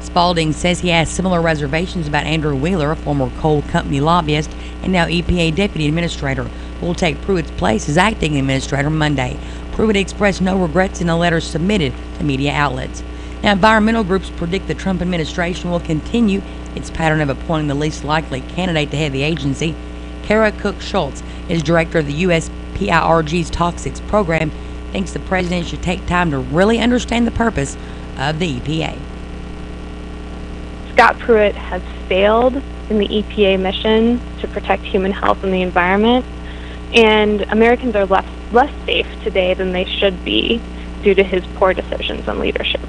Speaker 3: Spalding says he has similar reservations about Andrew Wheeler, a former coal company lobbyist and now EPA deputy administrator, who will take Pruitt's place as acting administrator Monday. Pruitt expressed no regrets in a letter submitted to media outlets. Now, environmental groups predict the Trump administration will continue its pattern of appointing the least likely candidate to head the agency. Kara Cook-Schultz is director of the USPIRG's Toxics program, thinks the president should take time to really understand the purpose of the EPA.
Speaker 5: Scott Pruitt has failed in the EPA mission to protect human health and the environment, and Americans are less safe today than they should be due to his poor decisions on leadership.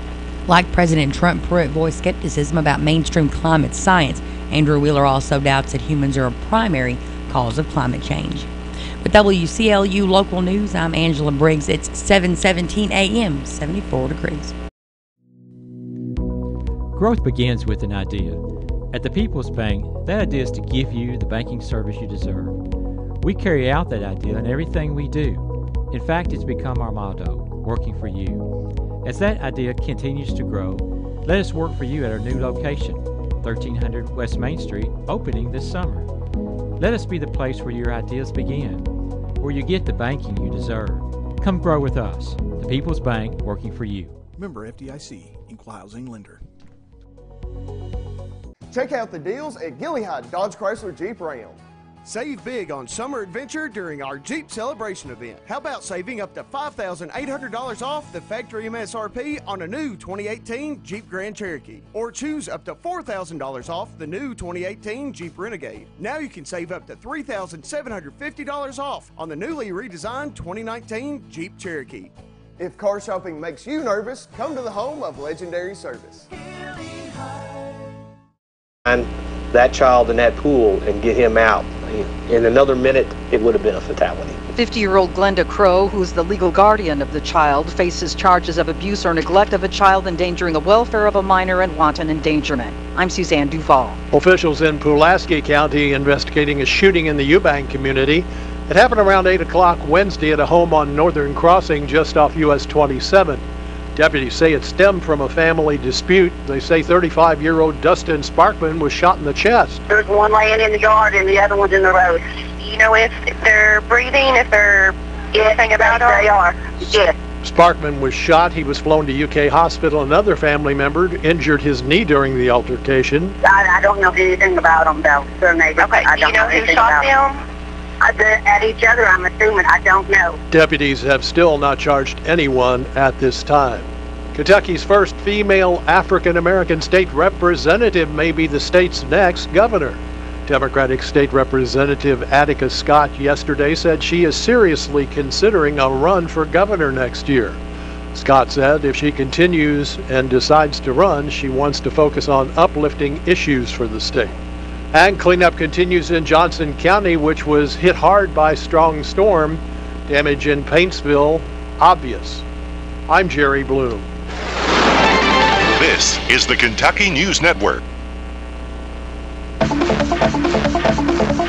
Speaker 3: Like President Trump, Pruitt voiced skepticism about mainstream climate science. Andrew Wheeler also doubts that humans are a primary cause of climate change. With WCLU Local News, I'm Angela Briggs. It's 7:17 a.m., 74 degrees.
Speaker 18: Growth begins with an idea. At the People's Bank, that idea is to give you the banking service you deserve. We carry out that idea in everything we do. In fact, it's become our motto, working for you. As that idea continues to grow, let us work for you at our new location, 1300 West Main Street, opening this summer. Let us be the place where your ideas begin, where you get the banking you deserve. Come grow with us. The People's Bank, working for you.
Speaker 6: Member FDIC, Equal Housing Lender.
Speaker 7: Check out the deals at Gilliard Dodge Chrysler Jeep Ram.
Speaker 9: Save big on summer adventure during our Jeep Celebration event. How about saving up to $5,800 off the factory MSRP on a new 2018 Jeep Grand Cherokee? Or choose up to $4,000 off the new 2018 Jeep Renegade. Now you can save up to $3,750 off on the newly redesigned 2019 Jeep Cherokee.
Speaker 7: If car shopping makes you nervous, come to the home of legendary service.
Speaker 11: Find that child in that pool and get him out. In another minute, it would have been a fatality.
Speaker 20: 50-year-old Glenda Crow, who is the legal guardian of the child, faces charges of abuse or neglect of a child, endangering the welfare of a minor, and wanton endangerment. I'm Suzanne Duval.
Speaker 27: Officials in Pulaski County investigating a shooting in the Eubank community. It happened around 8 o'clock Wednesday at a home on Northern Crossing just off US 27. Deputies say it stemmed from a family dispute. They say 35-year-old Dustin Sparkman was shot in the chest.
Speaker 28: There's one laying in the yard and the other one's in the road. You know if they're breathing, if they're anything about them? They are, yes.
Speaker 27: Sparkman was shot. He was flown to UK hospital. Another family member injured his knee during the altercation.
Speaker 28: I don't know anything about them, though. Their neighbors. Okay, do you know who shot them? At each other, I'm assuming. I don't know.
Speaker 27: Deputies have still not charged anyone at this time. Kentucky's first female African-American state representative may be the state's next governor. Democratic State Representative Attica Scott yesterday said she is seriously considering a run for governor next year. Scott said if she continues and decides to run, she wants to focus on uplifting issues for the state. And cleanup continues in Johnson County, which was hit hard by strong storm. Damage in Paintsville, obvious. I'm Jerry Bloom.
Speaker 29: This is the Kentucky News Network.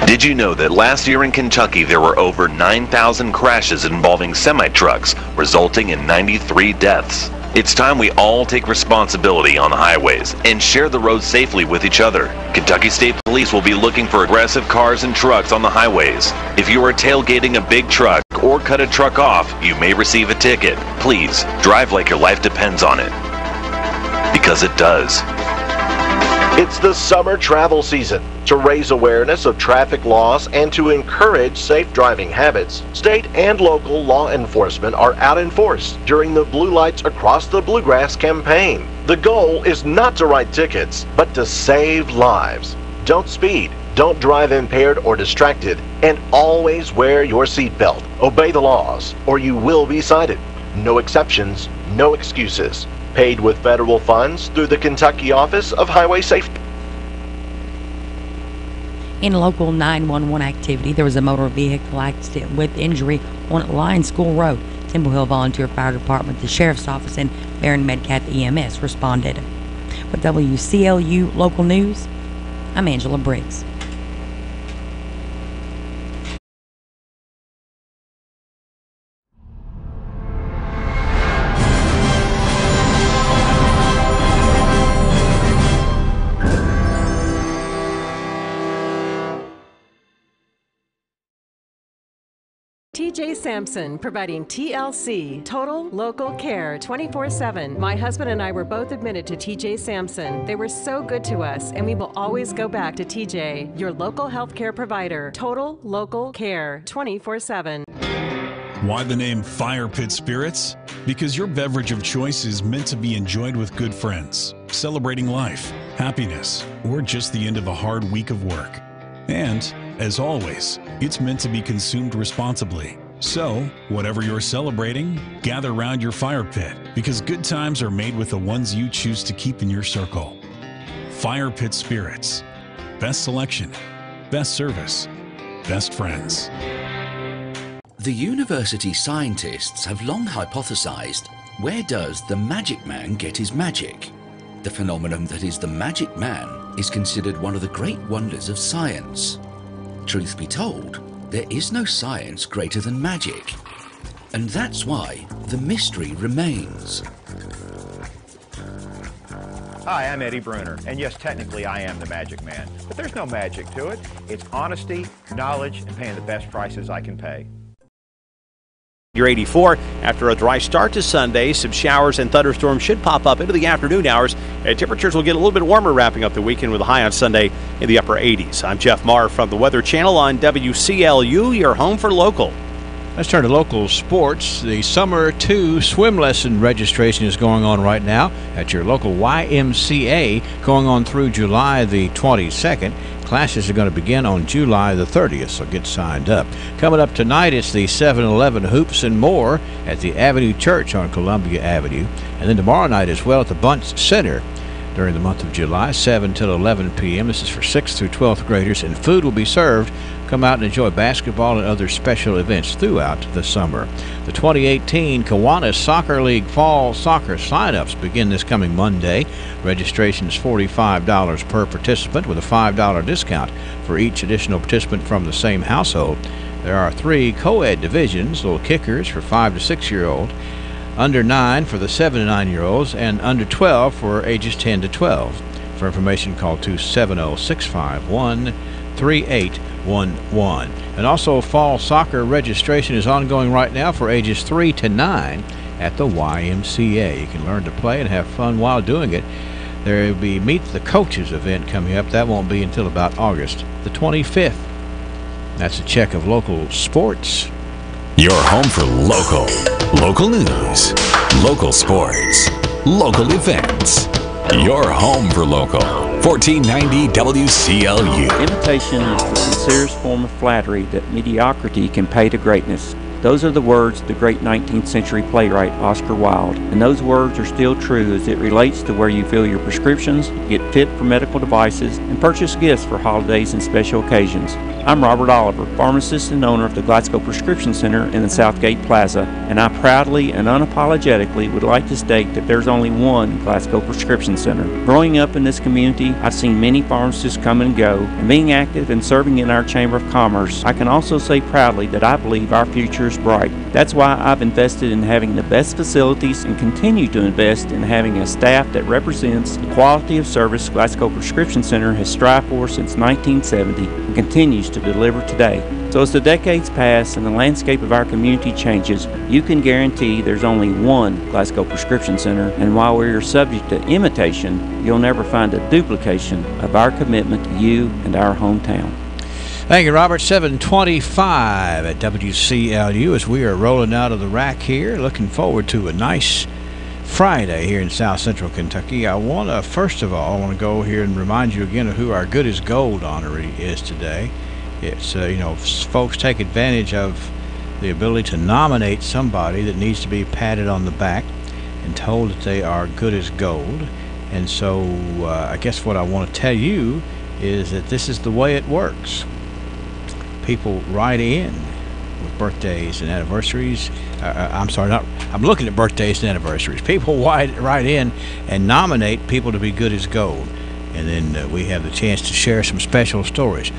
Speaker 30: Did you know that last year in Kentucky there were over 9,000 crashes involving semi-trucks, resulting in 93 deaths? It's time we all take responsibility on the highways and share the roads safely with each other. Kentucky State Police will be looking for aggressive cars and trucks on the highways. If you are tailgating a big truck or cut a truck off, you may receive a ticket. Please, drive like your life depends on it. Because it does.
Speaker 31: It's the summer travel season. To raise awareness of traffic laws and to encourage safe driving habits, state and local law enforcement are out in force during the Blue Lights Across the Bluegrass campaign. The goal is not to write tickets, but to save lives. Don't speed, don't drive impaired or distracted, and always wear your seatbelt. Obey the laws, or you will be cited. No exceptions, no excuses. Paid with federal funds through the Kentucky Office of Highway Safety.
Speaker 3: In local 911 activity, there was a motor vehicle accident with injury on Lion School Road. Temple Hill Volunteer Fire Department, the Sheriff's Office, and Barron Medcath EMS responded. With WCLU Local News, I'm Angela Briggs.
Speaker 2: TJ Sampson, providing TLC, Total Local Care, 24/7. My husband and I were both admitted to TJ Sampson. They were so good to us, and we will always go back to TJ, your local health care provider. Total Local Care, 24/7.
Speaker 8: Why the name Fire Pit Spirits? Because your beverage of choice is meant to be enjoyed with good friends, celebrating life, happiness, or just the end of a hard week of work. And, as always, it's meant to be consumed responsibly. So, whatever you're celebrating, gather around your fire pit, because good times are made with the ones you choose to keep in your circle. Fire Pit Spirits. Best selection, best service, best friends.
Speaker 10: The university scientists have long hypothesized, where does the magic man get his magic? The phenomenon that is the magic man is considered one of the great wonders of science. Truth be told, there is no science greater than magic. And that's why the mystery remains.
Speaker 12: Hi, I'm Eddie Bruner, and yes, technically I am the magic man, but there's no magic to it. It's honesty, knowledge, and paying the best prices I can pay.
Speaker 14: You're 84. After a dry start to Sunday, some showers and thunderstorms should pop up into the afternoon hours. Temperatures will get a little bit warmer wrapping up the weekend with a high on Sunday in the upper 80s. I'm Jeff Marr from the Weather Channel on WCLU, your home for local.
Speaker 13: Let's turn to local sports. The Summer 2 swim lesson registration is going on right now at your local YMCA, going on through July the 22nd. Classes are going to begin on July the 30th, so get signed up. Coming up tonight, it's the 7-Eleven Hoops and More at the Avenue Church on Columbia Avenue. And then tomorrow night as well at the Bunce Center during the month of July, 7 till 11 p.m. This is for 6th through 12th graders, and food will be served. Come out and enjoy basketball and other special events throughout the summer. The 2018 Kiwanis Soccer League Fall Soccer sign-ups begin this coming Monday. Registration is $45 per participant with a $5 discount for each additional participant from the same household. There are 3 co-ed divisions, little kickers for 5 to 6-year-old, under 9 for the 7 to 9-year-olds, and under 12 for ages 10 to 12. For information, call 270-651-3811. And also, fall soccer registration is ongoing right now for ages 3 to 9 at the YMCA. You can learn to play and have fun while doing it. There will be Meet the Coaches event coming up. That won't be until about August the 25th. That's a check of local sports.
Speaker 15: Your home for local news, local sports, local events. Your home for local. 1490 WCLU.
Speaker 21: Imitation is the sincerest form of flattery that mediocrity can pay to greatness. Those are the words of the great 19th century playwright Oscar Wilde, and those words are still true as it relates to where you fill your prescriptions, get fit for medical devices, and purchase gifts for holidays and special occasions. I'm Robert Oliver, pharmacist and owner of the Glasgow Prescription Center in the Southgate Plaza, and I proudly and unapologetically would like to state that there's only one Glasgow Prescription Center. Growing up in this community, I've seen many pharmacists come and go, and being active and serving in our Chamber of Commerce, I can also say proudly that I believe our future is bright. That's why I've invested in having the best facilities and continue to invest in having a staff that represents the quality of service Glasgow Prescription Center has strived for since 1970 and continues to deliver today. So as the decades pass and the landscape of our community changes, you can guarantee there's only one Glasgow Prescription Center, and while we're subject to imitation, you'll never find a duplication of our commitment to you and our hometown.
Speaker 13: Thank you, Robert. 7:25 at WCLU as we are rolling out of the rack here. Looking forward to a nice Friday here in South Central Kentucky. I want to, first of all, go here and remind you again of who our Good as Gold honoree is today. It's, folks take advantage of the ability to nominate somebody that needs to be patted on the back and told that they are good as gold. And so I guess what I want to tell you is that this is the way it works. People write in with birthdays and anniversaries. I'm looking at birthdays and anniversaries. People write in and nominate people to be good as gold. And then we have the chance to share some special stories.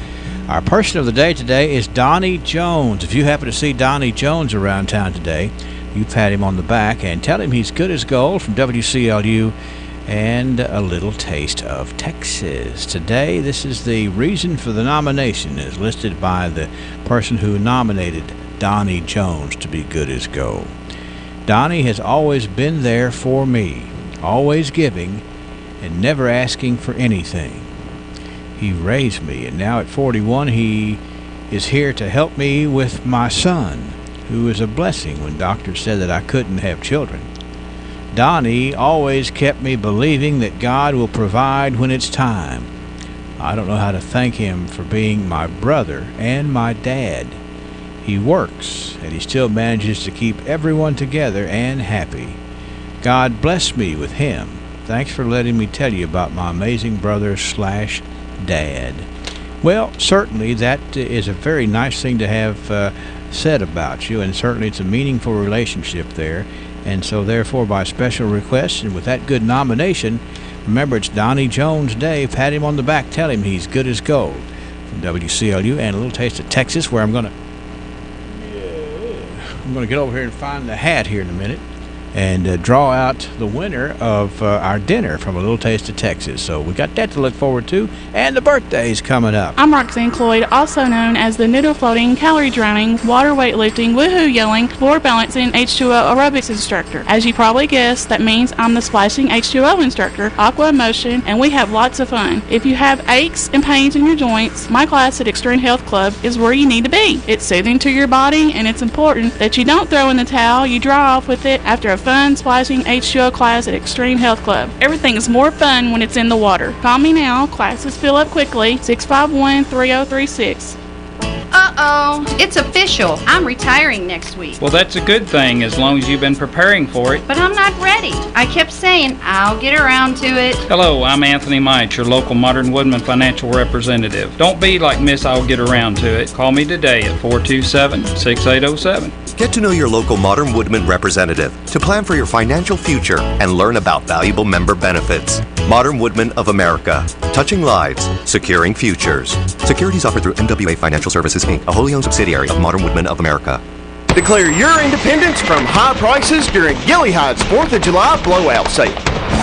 Speaker 13: Our person of the day today is Donnie Jones. If you happen to see Donnie Jones around town today, you pat him on the back and tell him he's good as gold from WCLU and a little taste of Texas. Today, this is the reason for the nomination as listed by the person who nominated Donnie Jones to be good as gold. Donnie has always been there for me, always giving and never asking for anything. He raised me, and now at 41 he is here to help me with my son, who is a blessing when doctors said that I couldn't have children. Donnie always kept me believing that God will provide when it's time. I don't know how to thank him for being my brother and my dad. He works, and he still manages to keep everyone together and happy. God bless me with him. Thanks for letting me tell you about my amazing brother/dad. Well, certainly that is a very nice thing to have said about you, and certainly it's a meaningful relationship there. And so therefore, by special request and with that good nomination, remember it's Donnie Jones Day. Pat him on the back, tell him he's good as gold. From WCLU and a little taste of Texas, where I'm going to get over here and find the hat here in a minute and draw out the winner of our dinner from a little taste of Texas. So we got that to look forward to, and the birthday's coming up.
Speaker 1: I'm Roxanne Cloyd, also known as the noodle floating, calorie drowning, water weightlifting, woohoo yelling, floor balancing H2O aerobics instructor. As you probably guessed, that means I'm the splashing H2O instructor, Aqua Emotion, and we have lots of fun. If you have aches and pains in your joints, my class at Extreme Health Club is where you need to be. It's soothing to your body, and it's important that you don't throw in the towel, you dry off with it after a fun splashing H2O class at Extreme Health Club. Everything is more fun when it's in the water. Call me now. Classes fill up quickly. 651-3036.
Speaker 4: Uh-oh, it's official. I'm retiring next week.
Speaker 5: Well, that's a good thing as long as you've been preparing for it.
Speaker 4: But I'm not ready. I kept saying I'll get around to it.
Speaker 5: Hello, I'm Anthony Mites, your local Modern Woodman financial representative. Don't be like Miss I'll get around to it. Call me today at 427-6807.
Speaker 16: Get to know your local Modern Woodman representative to plan for your financial future and learn about valuable member benefits. Modern Woodman of America. Touching lives, securing futures. Securities offered through MWA Financial Services, Inc., a wholly owned subsidiary of Modern Woodman of America.
Speaker 9: Declare your independence from high prices during Gilly Hyde's 4th of July blowout sale.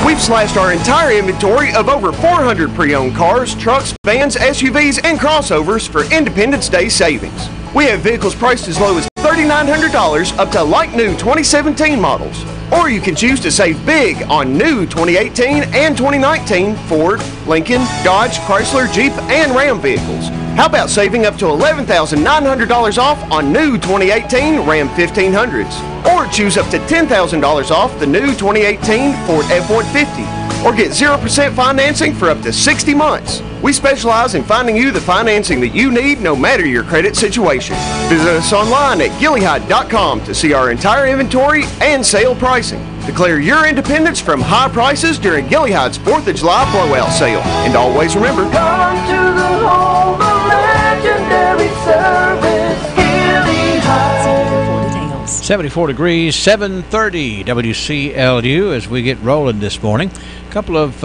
Speaker 9: We've slashed our entire inventory of over 400 pre-owned cars, trucks, vans, SUVs, and crossovers for Independence Day savings. We have vehicles priced as low as $3,900 up to like new 2017 models. Or you can choose to save big on new 2018 and 2019 Ford, Lincoln, Dodge, Chrysler, Jeep, and Ram vehicles. How about saving up to $11,900 off on new 2018 Ram 1500s? Or choose up to $10,000 off the new 2018 Ford F-150. Or get 0% financing for up to 60 months. We specialize in finding you the financing that you need no matter your credit situation. Visit us online at gillyhyde.com to see our entire inventory and sale pricing. Declare your independence from high prices during Gilly Hyde's 4th of July blowout sale. And always remember,
Speaker 17: come to the home of legendary service, Gilly Hyde.
Speaker 13: 74 degrees, 7:30 WCLU as we get rolling this morning. A couple of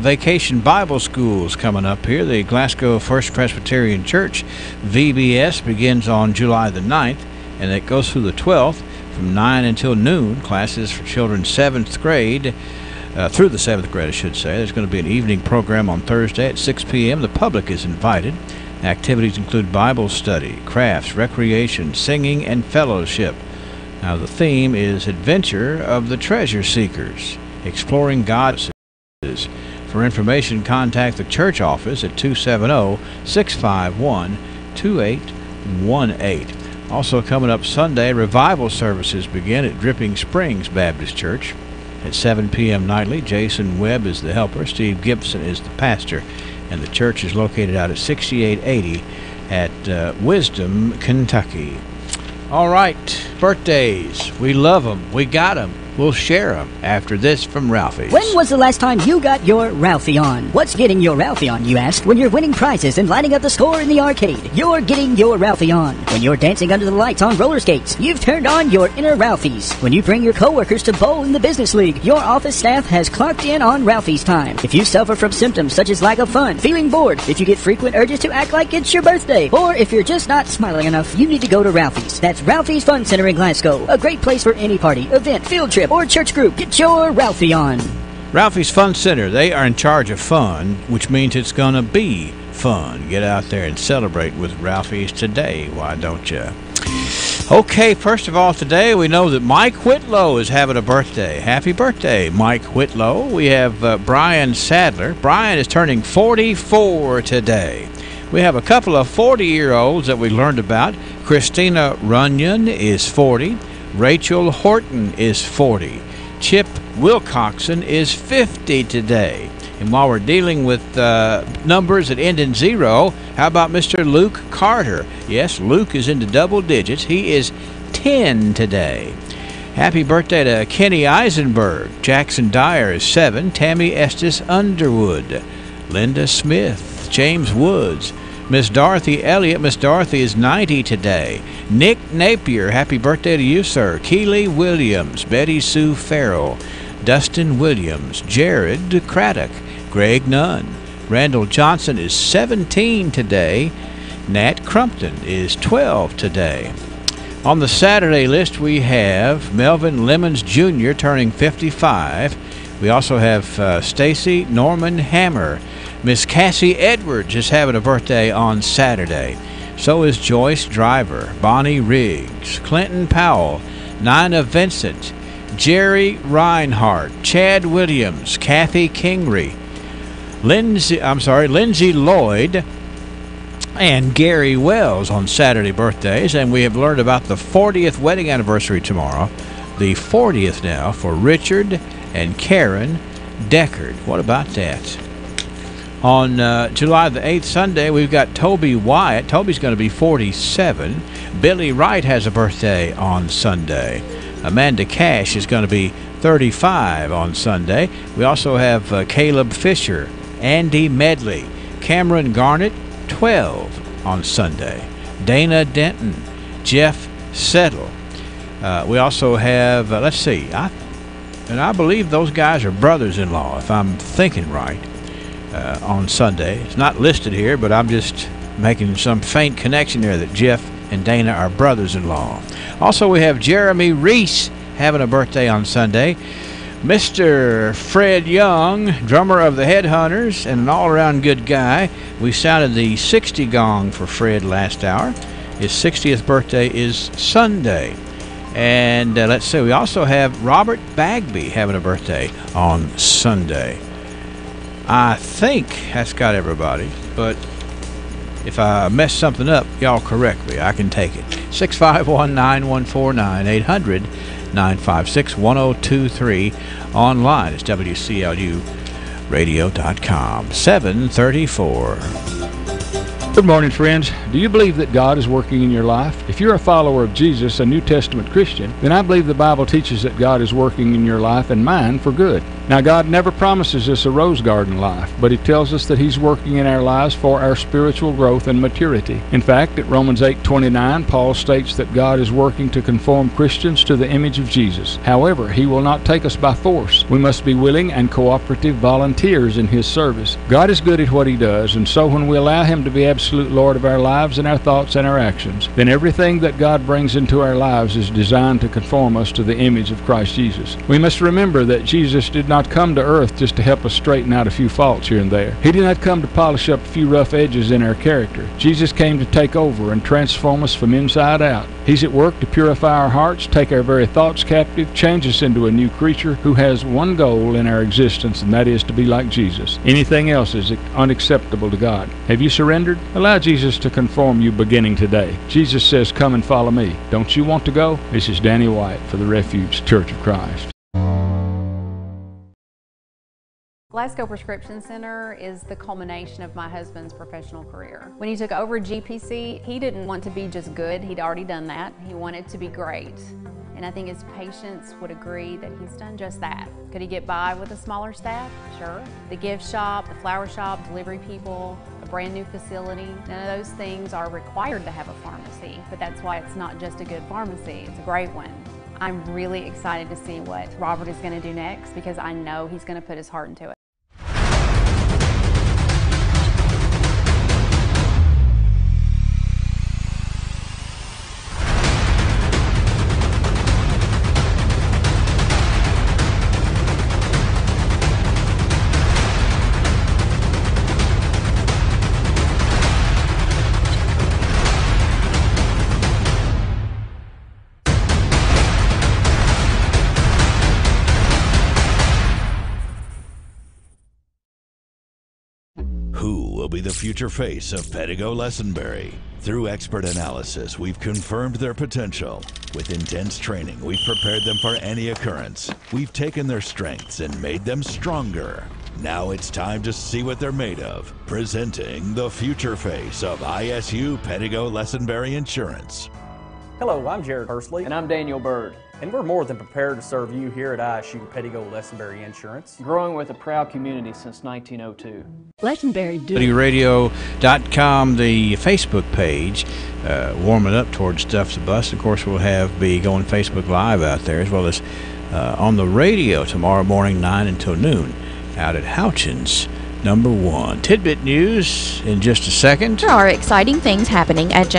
Speaker 13: vacation Bible schools coming up here. The Glasgow First Presbyterian Church VBS begins on July the 9th, and it goes through the 12th from 9 until noon. Classes for children 7th grade through the 7th grade, I should say. There's going to be an evening program on Thursday at 6 p.m. The public is invited. Activities include Bible study, crafts, recreation, singing, and fellowship. Now, the theme is Adventure of the Treasure Seekers, exploring God's. For information, contact the church office at 270-651-2818. Also coming up Sunday, revival services begin at Dripping Springs Baptist Church at 7 p.m. nightly. Jason Webb is the helper. Steve Gibson is the pastor. And the church is located out at 6880 at Wisdom, Kentucky. All right, birthdays. We love them. We got them. We'll share them after this from Ralphie's.
Speaker 19: When was the last time you got your Ralphie on? What's getting your Ralphie on, you ask? When you're winning prizes and lighting up the score in the arcade, you're getting your Ralphie on. When you're dancing under the lights on roller skates, you've turned on your inner Ralphies. When you bring your coworkers to bowl in the business league, your office staff has clocked in on Ralphie's time. If you suffer from symptoms such as lack of fun, feeling bored, if you get frequent urges to act like it's your birthday, or if you're just not smiling enough, you need to go to Ralphie's. That's Ralphie's Fun Center in Glasgow. A great place for any party, event, field trip, or church group. Get your Ralphie on.
Speaker 13: Ralphie's Fun Center, they are in charge of fun, which means it's going to be fun. Get out there and celebrate with Ralphie's today, why don't you? Okay, first of all, today we know that Mike Whitlow is having a birthday. Happy birthday, Mike Whitlow. We have Brian Sadler. Brian is turning 44 today. We have a couple of 40-year-olds that we learned about. Christina Runyon is 40. Rachel Horton is 40. Chip Wilcoxon is 50 today. And while we're dealing with numbers that end in 0, how about Mr. Luke Carter? Yes, Luke is into double digits. He is 10 today. Happy birthday to Kenny Eisenberg. Jackson Dyer is 7. Tammy Estes Underwood. Linda Smith. James Woods. Miss Dorothy Elliott. Miss Dorothy is 90 today. Nick Napier. Happy birthday to you, sir. Keely Williams. Betty Sue Farrell. Dustin Williams. Jared Craddock. Greg Nunn. Randall Johnson is 17 today. Nat Crumpton is 12 today. On the Saturday list, we have Melvin Lemons Jr. turning 55. We also have Stacy Norman Hammer. Miss Cassie Edwards is having a birthday on Saturday. So is Joyce Driver, Bonnie Riggs, Clinton Powell, Nina Vincent, Jerry Reinhardt, Chad Williams, Kathy Kingry, Lindsay Lloyd, and Gary Wells on Saturday birthdays. And we have learned about the 40th wedding anniversary tomorrow. The 40th now for Richard and Karen Deckard. What about that? On July the 8th, Sunday, we've got Toby Wyatt. Toby's going to be 47. Billy Wright has a birthday on Sunday. Amanda Cash is going to be 35 on Sunday. We also have Caleb Fisher, Andy Medley, Cameron Garnett, 12 on Sunday. Dana Denton, Jeff Settle. We also have, let's see, I believe those guys are brothers-in-law, if I'm thinking right, on Sunday. It's not listed here, but I'm just making some faint connection there that Jeff and Dana are brothers-in-law. Also, we have Jeremy Reese having a birthday on Sunday. Mr. Fred Young, drummer of the Headhunters and an all-around good guy. We sounded the 60 gong for Fred last hour. His 60th birthday is Sunday. And let's see, we also have Robert Bagby having a birthday on Sunday. I think that's got everybody, but if I mess something up, y'all correct me. I can take it. 651-9149, 800-956-1023. Online, it's WCLUradio.com. 734.
Speaker 6: Good morning, friends. Do you believe that God is working in your life? If you're a follower of Jesus, a New Testament Christian, then I believe the Bible teaches that God is working in your life and mine for good. Now, God never promises us a rose garden life, but He tells us that He's working in our lives for our spiritual growth and maturity. In fact, at Romans 8:29, Paul states that God is working to conform Christians to the image of Jesus. However, He will not take us by force. We must be willing and cooperative volunteers in His service. God is good at what He does, and so when we allow Him to be absolute Lord of our lives and our thoughts and our actions, then everything that God brings into our lives is designed to conform us to the image of Christ Jesus. We must remember that Jesus did not come to earth just to help us straighten out a few faults here and there. He did not come to polish up a few rough edges in our character. Jesus came to take over and transform us from inside out. He's at work to purify our hearts, take our very thoughts captive, change us into a new creature who has one goal in our existence, and that is to be like Jesus. Anything else is unacceptable to God. Have you surrendered? Allow Jesus to conform you beginning today. Jesus says, "Come and follow me." Don't you want to go? This is Danny White for the Refuge Church of Christ.
Speaker 7: Glasgow Prescription Center is the culmination of my husband's professional career. When he took over GPC, he didn't want to be just good. He'd already done that. He wanted to be great. And I think his patients would agree that he's done just that. Could he get by with a smaller staff? Sure. The gift shop, the flower shop, delivery people, a brand new facility, none of those things are required to have a pharmacy, but that's why it's not just a good pharmacy, it's a great one. I'm really excited to see what Robert is going to do next because I know he's going to put his heart into it.
Speaker 11: be the future face of Pedigo Lessenberry. Through expert analysis, we've confirmed their potential. With intense training, we've prepared them for any occurrence. We've taken their strengths and made them stronger. Now it's time to see what they're made of. Presenting the future face of ISU Pedigo Lessenberry Insurance.
Speaker 18: Hello, I'm Jared Hursley. And I'm Daniel Bird. And we're more than prepared to serve you here at ISU Pedigo Lessenberry Insurance. Growing with a proud community since 1902.
Speaker 19: Lessenberry
Speaker 13: Radio.com, the Facebook page, warming up towards Stuff the Bus. Of course, we'll be going Facebook Live out there, as well as on the radio tomorrow morning, 9 until noon, out at Houchins, number 1. Tidbit news in just a second.
Speaker 20: There are exciting things happening at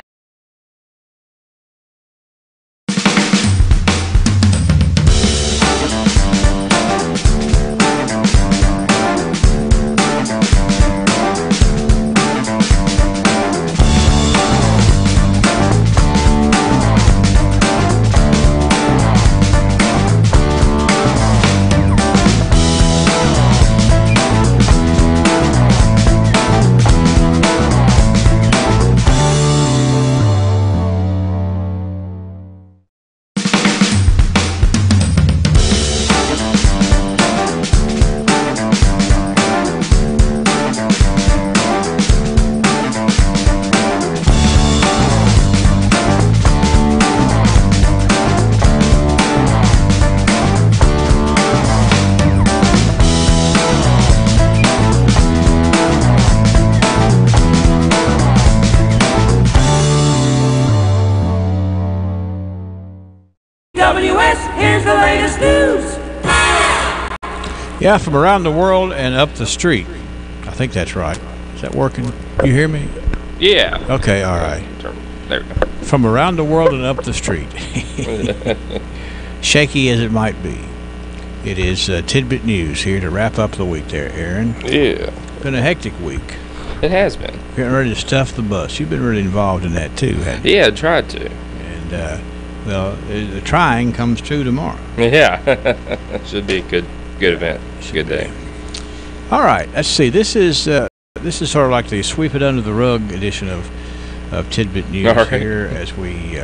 Speaker 17: Here's the latest news.
Speaker 13: Yeah, from around the world and up the street. I think that's right. Is that working? You hear me?
Speaker 22: Yeah.
Speaker 13: Okay, all right.
Speaker 22: There we go.
Speaker 13: From around the world and up the street. Shaky as it might be. It is Tidbit News here to wrap up the week there, Aaron.
Speaker 22: Yeah.
Speaker 13: Been a hectic week.
Speaker 22: It has been.
Speaker 13: Getting ready to stuff the bus. You've been really involved in that too, haven't you?
Speaker 22: Yeah, I tried to.
Speaker 13: And, well, the trying comes true tomorrow.
Speaker 22: Yeah. Should be a good event. Good day.
Speaker 13: All right. Let's see. This is sort of like the sweep it under the rug edition of Tidbit News here as we.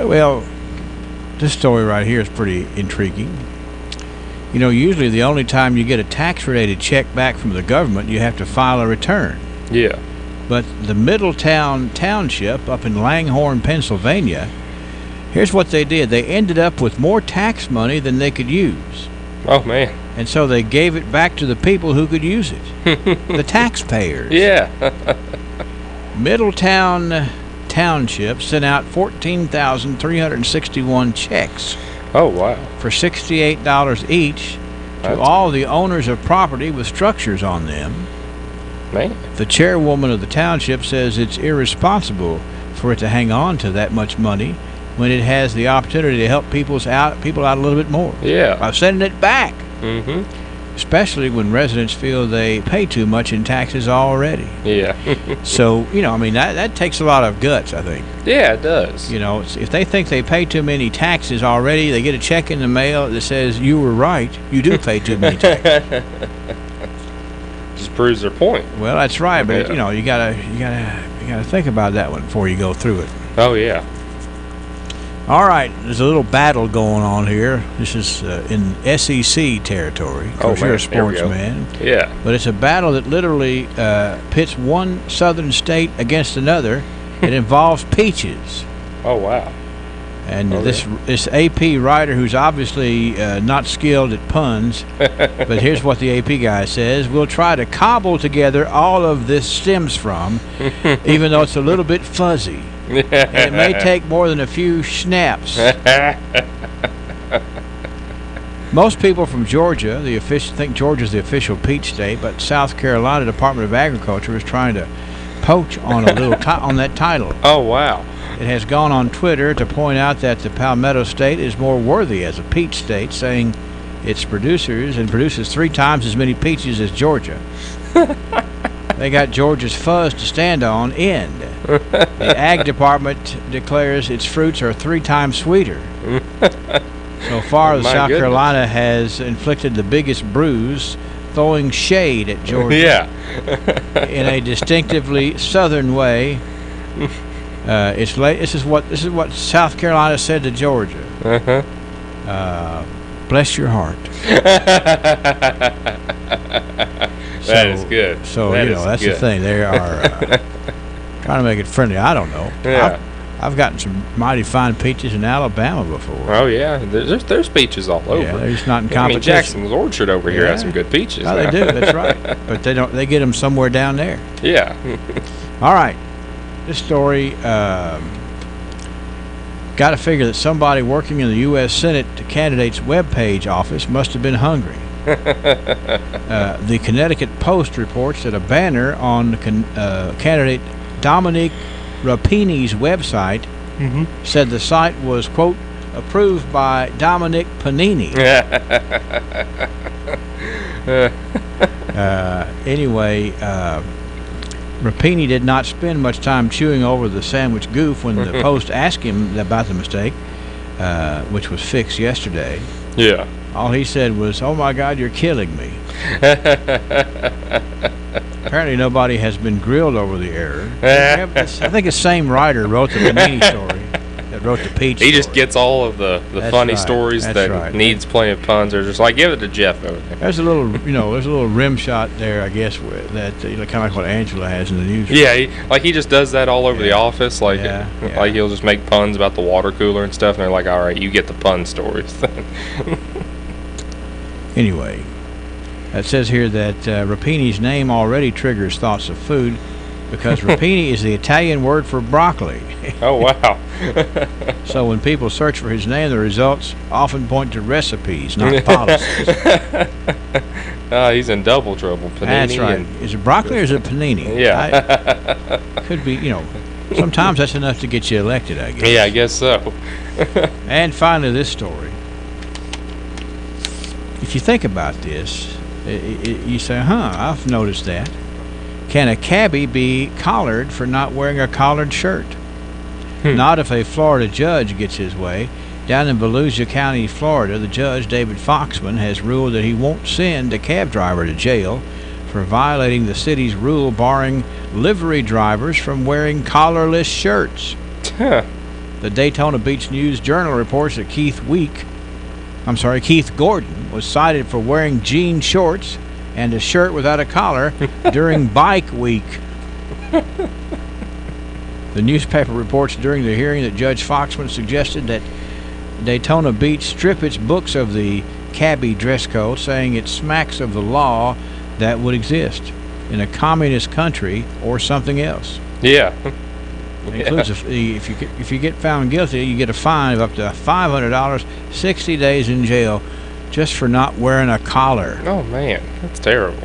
Speaker 13: Well, this story right here is pretty intriguing. You know, usually the only time you get a tax-related check back from the government, you have to file a return.
Speaker 22: Yeah.
Speaker 13: But the Middletown Township up in Langhorne, Pennsylvania, here's what they did. They ended up with more tax money than they could use.
Speaker 22: Oh, man.
Speaker 13: And so they gave it back to the people who could use it. The taxpayers.
Speaker 22: Yeah.
Speaker 13: Middletown Township sent out 14,361 checks.
Speaker 22: Oh, wow.
Speaker 13: For $68 each to all the owners of property with structures on them.
Speaker 22: Man.
Speaker 13: The chairwoman of the township says it's irresponsible for it to hang on to that much money when it has the opportunity to help people out a little bit more.
Speaker 22: Yeah.
Speaker 13: By sending it back.
Speaker 22: Mm-hmm.
Speaker 13: Especially when residents feel they pay too much in taxes already.
Speaker 22: Yeah.
Speaker 13: So, you know, I mean, that takes a lot of guts, I think.
Speaker 22: Yeah, it does.
Speaker 13: You know, if they think they pay too many taxes already, they get a check in the mail that says, you were right, you do pay too many taxes.
Speaker 22: Just proves their point.
Speaker 13: Well, that's right, but, you know, you gotta think about that one before you go through it.
Speaker 22: Oh, yeah.
Speaker 13: All right, there's a little battle going on here. This is in SEC territory. Of course, you're a sportsman.
Speaker 22: Yeah.
Speaker 13: But it's a battle that literally pits one southern state against another. It involves peaches.
Speaker 22: Oh, wow.
Speaker 13: And this AP writer, who's obviously not skilled at puns, but here's what the AP guy says: we'll try to cobble together all of this stems from, even though it's a little bit fuzzy. And it may take more than a few snaps. Most people from Georgia, think Georgia's the official peach state, but South Carolina Department of Agriculture is trying to poach on a little on that title.
Speaker 22: Oh, wow.
Speaker 13: It has gone on Twitter to point out that the Palmetto State is more worthy as a peach state, saying its produces 3 times as many peaches as Georgia. They got Georgia's fuzz to stand on end. The Ag Department declares its fruits are 3 times sweeter. So far, South Carolina has inflicted the biggest bruise, throwing shade at Georgia.
Speaker 22: Yeah.
Speaker 13: In a distinctively Southern way. This is what South Carolina said to Georgia. Bless your heart.
Speaker 22: That is good.
Speaker 13: So
Speaker 22: that
Speaker 13: that's
Speaker 22: good.
Speaker 13: the thing. They are trying to make it friendly. I don't know.
Speaker 22: Yeah.
Speaker 13: I've gotten some mighty fine peaches in Alabama before.
Speaker 22: Oh yeah, there's peaches all over.
Speaker 13: Yeah, they're just not in
Speaker 22: I mean,
Speaker 13: competition.
Speaker 22: Jackson's Orchard over here has some good peaches.
Speaker 13: Oh, they do. That's right. But they don't. They get them somewhere down there.
Speaker 22: Yeah.
Speaker 13: All right. This story. Got to figure that somebody working in the U.S. Senate candidate's webpage office must have been hungry. The Connecticut Post reports that a banner on candidate Dominic Rapini's website said the site was, quote, approved by Dominic Panini. Anyway, Rapini did not spend much time chewing over the sandwich goof when the Post asked him about the mistake, which was fixed yesterday.
Speaker 22: Yeah.
Speaker 13: All he said was, "Oh my God, you're killing me." Apparently nobody has been grilled over the error. I think the same writer wrote the Panini story that wrote the peach
Speaker 22: He
Speaker 13: story.
Speaker 22: just gets all of the funny stories that needs plenty of puns. They're just like, give it to Jeff over there.
Speaker 13: There's a little, there's a little rim shot there, I guess, that kind of like what Angela has in the news.
Speaker 22: Yeah, he just does that all over the office. Like, like he'll just make puns about the water cooler and stuff, and they're like, all right, you get the pun stories.
Speaker 13: Anyway, it says here that Rapini's name already triggers thoughts of food because Rapini is the Italian word for broccoli.
Speaker 22: Oh, wow.
Speaker 13: So when people search for his name, the results often point to recipes, not policies.
Speaker 22: He's in double trouble. Panini.
Speaker 13: That's right. Is it broccoli or is it panini?
Speaker 22: Yeah.
Speaker 13: Could be, sometimes that's enough to get you elected, I guess.
Speaker 22: Yeah, I guess so.
Speaker 13: And finally, this story. If you think about this, you say, I've noticed that. Can a cabbie be collared for not wearing a collared shirt? Not if a Florida judge gets his way. Down in Volusia County, Florida, the judge, David Foxman, has ruled that he won't send a cab driver to jail for violating the city's rule barring livery drivers from wearing collarless shirts. The Daytona Beach News-Journal reports that Keith Gordon was cited for wearing jean shorts and a shirt without a collar during Bike Week. The newspaper reports during the hearing that Judge Foxman suggested that Daytona Beach strip its books of the cabbie dress code, saying it smacks of the law that would exist in a communist country or something else.
Speaker 22: Yeah.
Speaker 13: It includes if you get found guilty, you get a fine of up to $500, 60 days in jail, just for not wearing a collar.
Speaker 22: Oh man, that's terrible.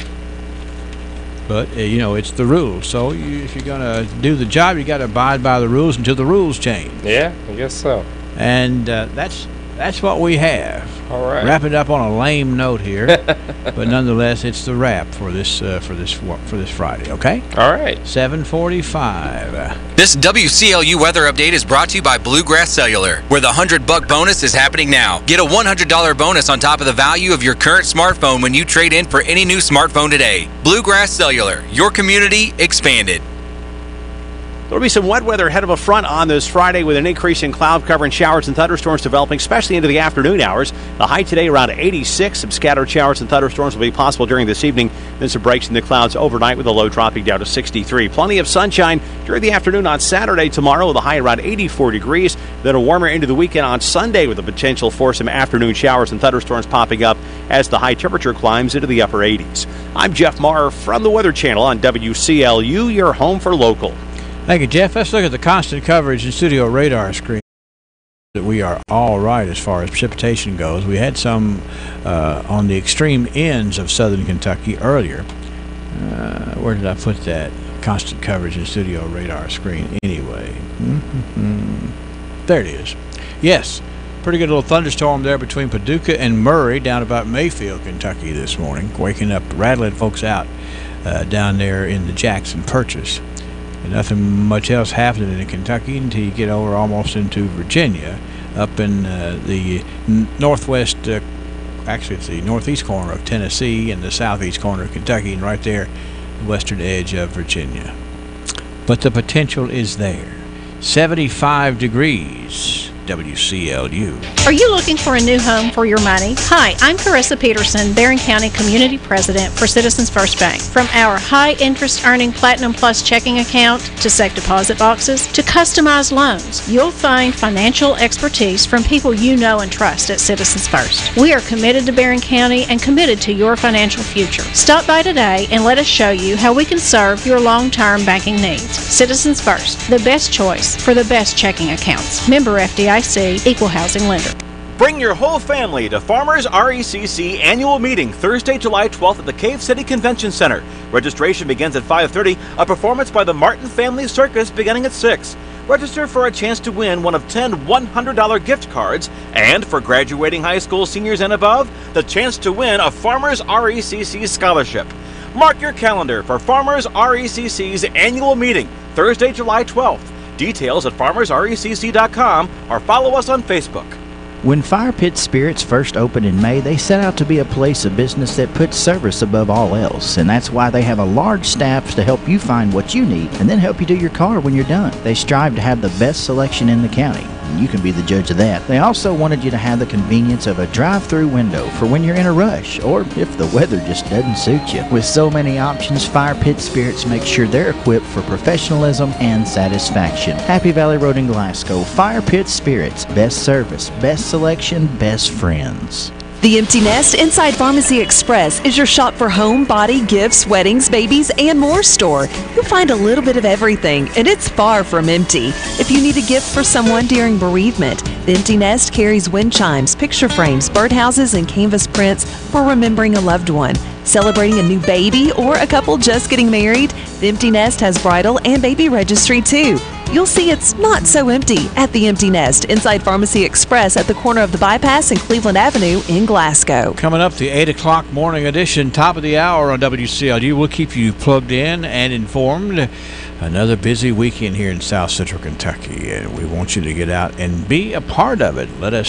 Speaker 13: But it's the rules. So if you're gonna do the job, you got to abide by the rules until the rules change.
Speaker 22: Yeah, I guess so.
Speaker 13: And that's what we have.
Speaker 22: All right.
Speaker 13: Wrap it up on a lame note here, but nonetheless, it's the wrap for this Friday. Okay.
Speaker 22: All right.
Speaker 13: 7:45.
Speaker 2: This WCLU weather update is brought to you by Bluegrass Cellular, where the $100 bonus is happening now. Get a $100 bonus on top of the value of your current smartphone when you trade in for any new smartphone today. Bluegrass Cellular, your community expanded.
Speaker 14: There'll be some wet weather ahead of a front on this Friday with an increase in cloud cover and showers and thunderstorms developing, especially into the afternoon hours. The high today around 86. Some scattered showers and thunderstorms will be possible during this evening. Then some breaks in the clouds overnight with a low dropping down to 63. Plenty of sunshine during the afternoon on Saturday tomorrow with a high around 84 degrees. Then a warmer into the weekend on Sunday with the potential for some afternoon showers and thunderstorms popping up as the high temperature climbs into the upper 80s. I'm Jeff Maher from the Weather Channel on WCLU, your home for local.
Speaker 13: Thank you, Jeff. Let's look at the constant coverage and studio radar screen. That we are all right as far as precipitation goes. We had some on the extreme ends of southern Kentucky earlier. Where did I put that constant coverage and studio radar screen anyway? There it is. Yes, pretty good little thunderstorm there between Paducah and Murray down about Mayfield, Kentucky this morning, waking up, rattling folks out down there in the Jackson Purchase. Nothing much else happening in Kentucky until you get over almost into Virginia, up in the northwest actually it's the northeast corner of Tennessee and the southeast corner of Kentucky, and right there, the western edge of Virginia. But the potential is there. 75 degrees. WCLU.
Speaker 3: Are you looking for a new home for your money? Hi, I'm Carissa Peterson, Barron County Community President for Citizens First Bank. From our high interest earning Platinum Plus checking account to safe deposit boxes to customized loans, you'll find financial expertise from people you know and trust at Citizens First. We are committed to Barron County and committed to your financial future. Stop by today and let us show you how we can serve your long-term banking needs. Citizens First, the best choice for the best checking accounts. Member FDIC, Equal Housing Lender.
Speaker 14: Bring your whole family to Farmers RECC Annual Meeting Thursday, July 12th at the Cave City Convention Center. Registration begins at 5:30. A performance by the Martin Family Circus beginning at 6. Register for a chance to win one of 10 $100 gift cards, and for graduating high school seniors and above, the chance to win a Farmers RECC scholarship. Mark your calendar for Farmers RECC's Annual Meeting Thursday, July 12th. Details at farmersrecc.com or follow us on Facebook.
Speaker 8: When Fire Pit Spirits first opened in May, they set out to be a place of business that puts service above all else, and that's why they have a large staff to help you find what you need and then help you do your car when you're done. They strive to have the best selection in the county, and you can be the judge of that. They also wanted you to have the convenience of a drive-through window for when you're in a rush, or if the weather just doesn't suit you. With so many options, Fire Pit Spirits makes sure they're equipped for professionalism and satisfaction. Happy Valley Road in Glasgow, Fire Pit Spirits, best service, best selection, best friends.
Speaker 23: The Empty Nest Inside Pharmacy Express is your shop for home, body, gifts, weddings, babies, and more store. You'll find a little bit of everything, and it's far from empty. If you need a gift for someone during bereavement, the Empty Nest carries wind chimes, picture frames, birdhouses, and canvas prints for remembering a loved one. Celebrating a new baby or a couple just getting married, the Empty Nest has bridal and baby registry too. You'll see it's not so empty at the Empty Nest Inside Pharmacy Express at the corner of the Bypass and Cleveland Avenue in Glasgow.
Speaker 13: Coming up, the 8 o'clock morning edition, top of the hour on WCLU. We'll keep you plugged in and informed. Another busy weekend here in South Central Kentucky, and we want you to get out and be a part of it. Let us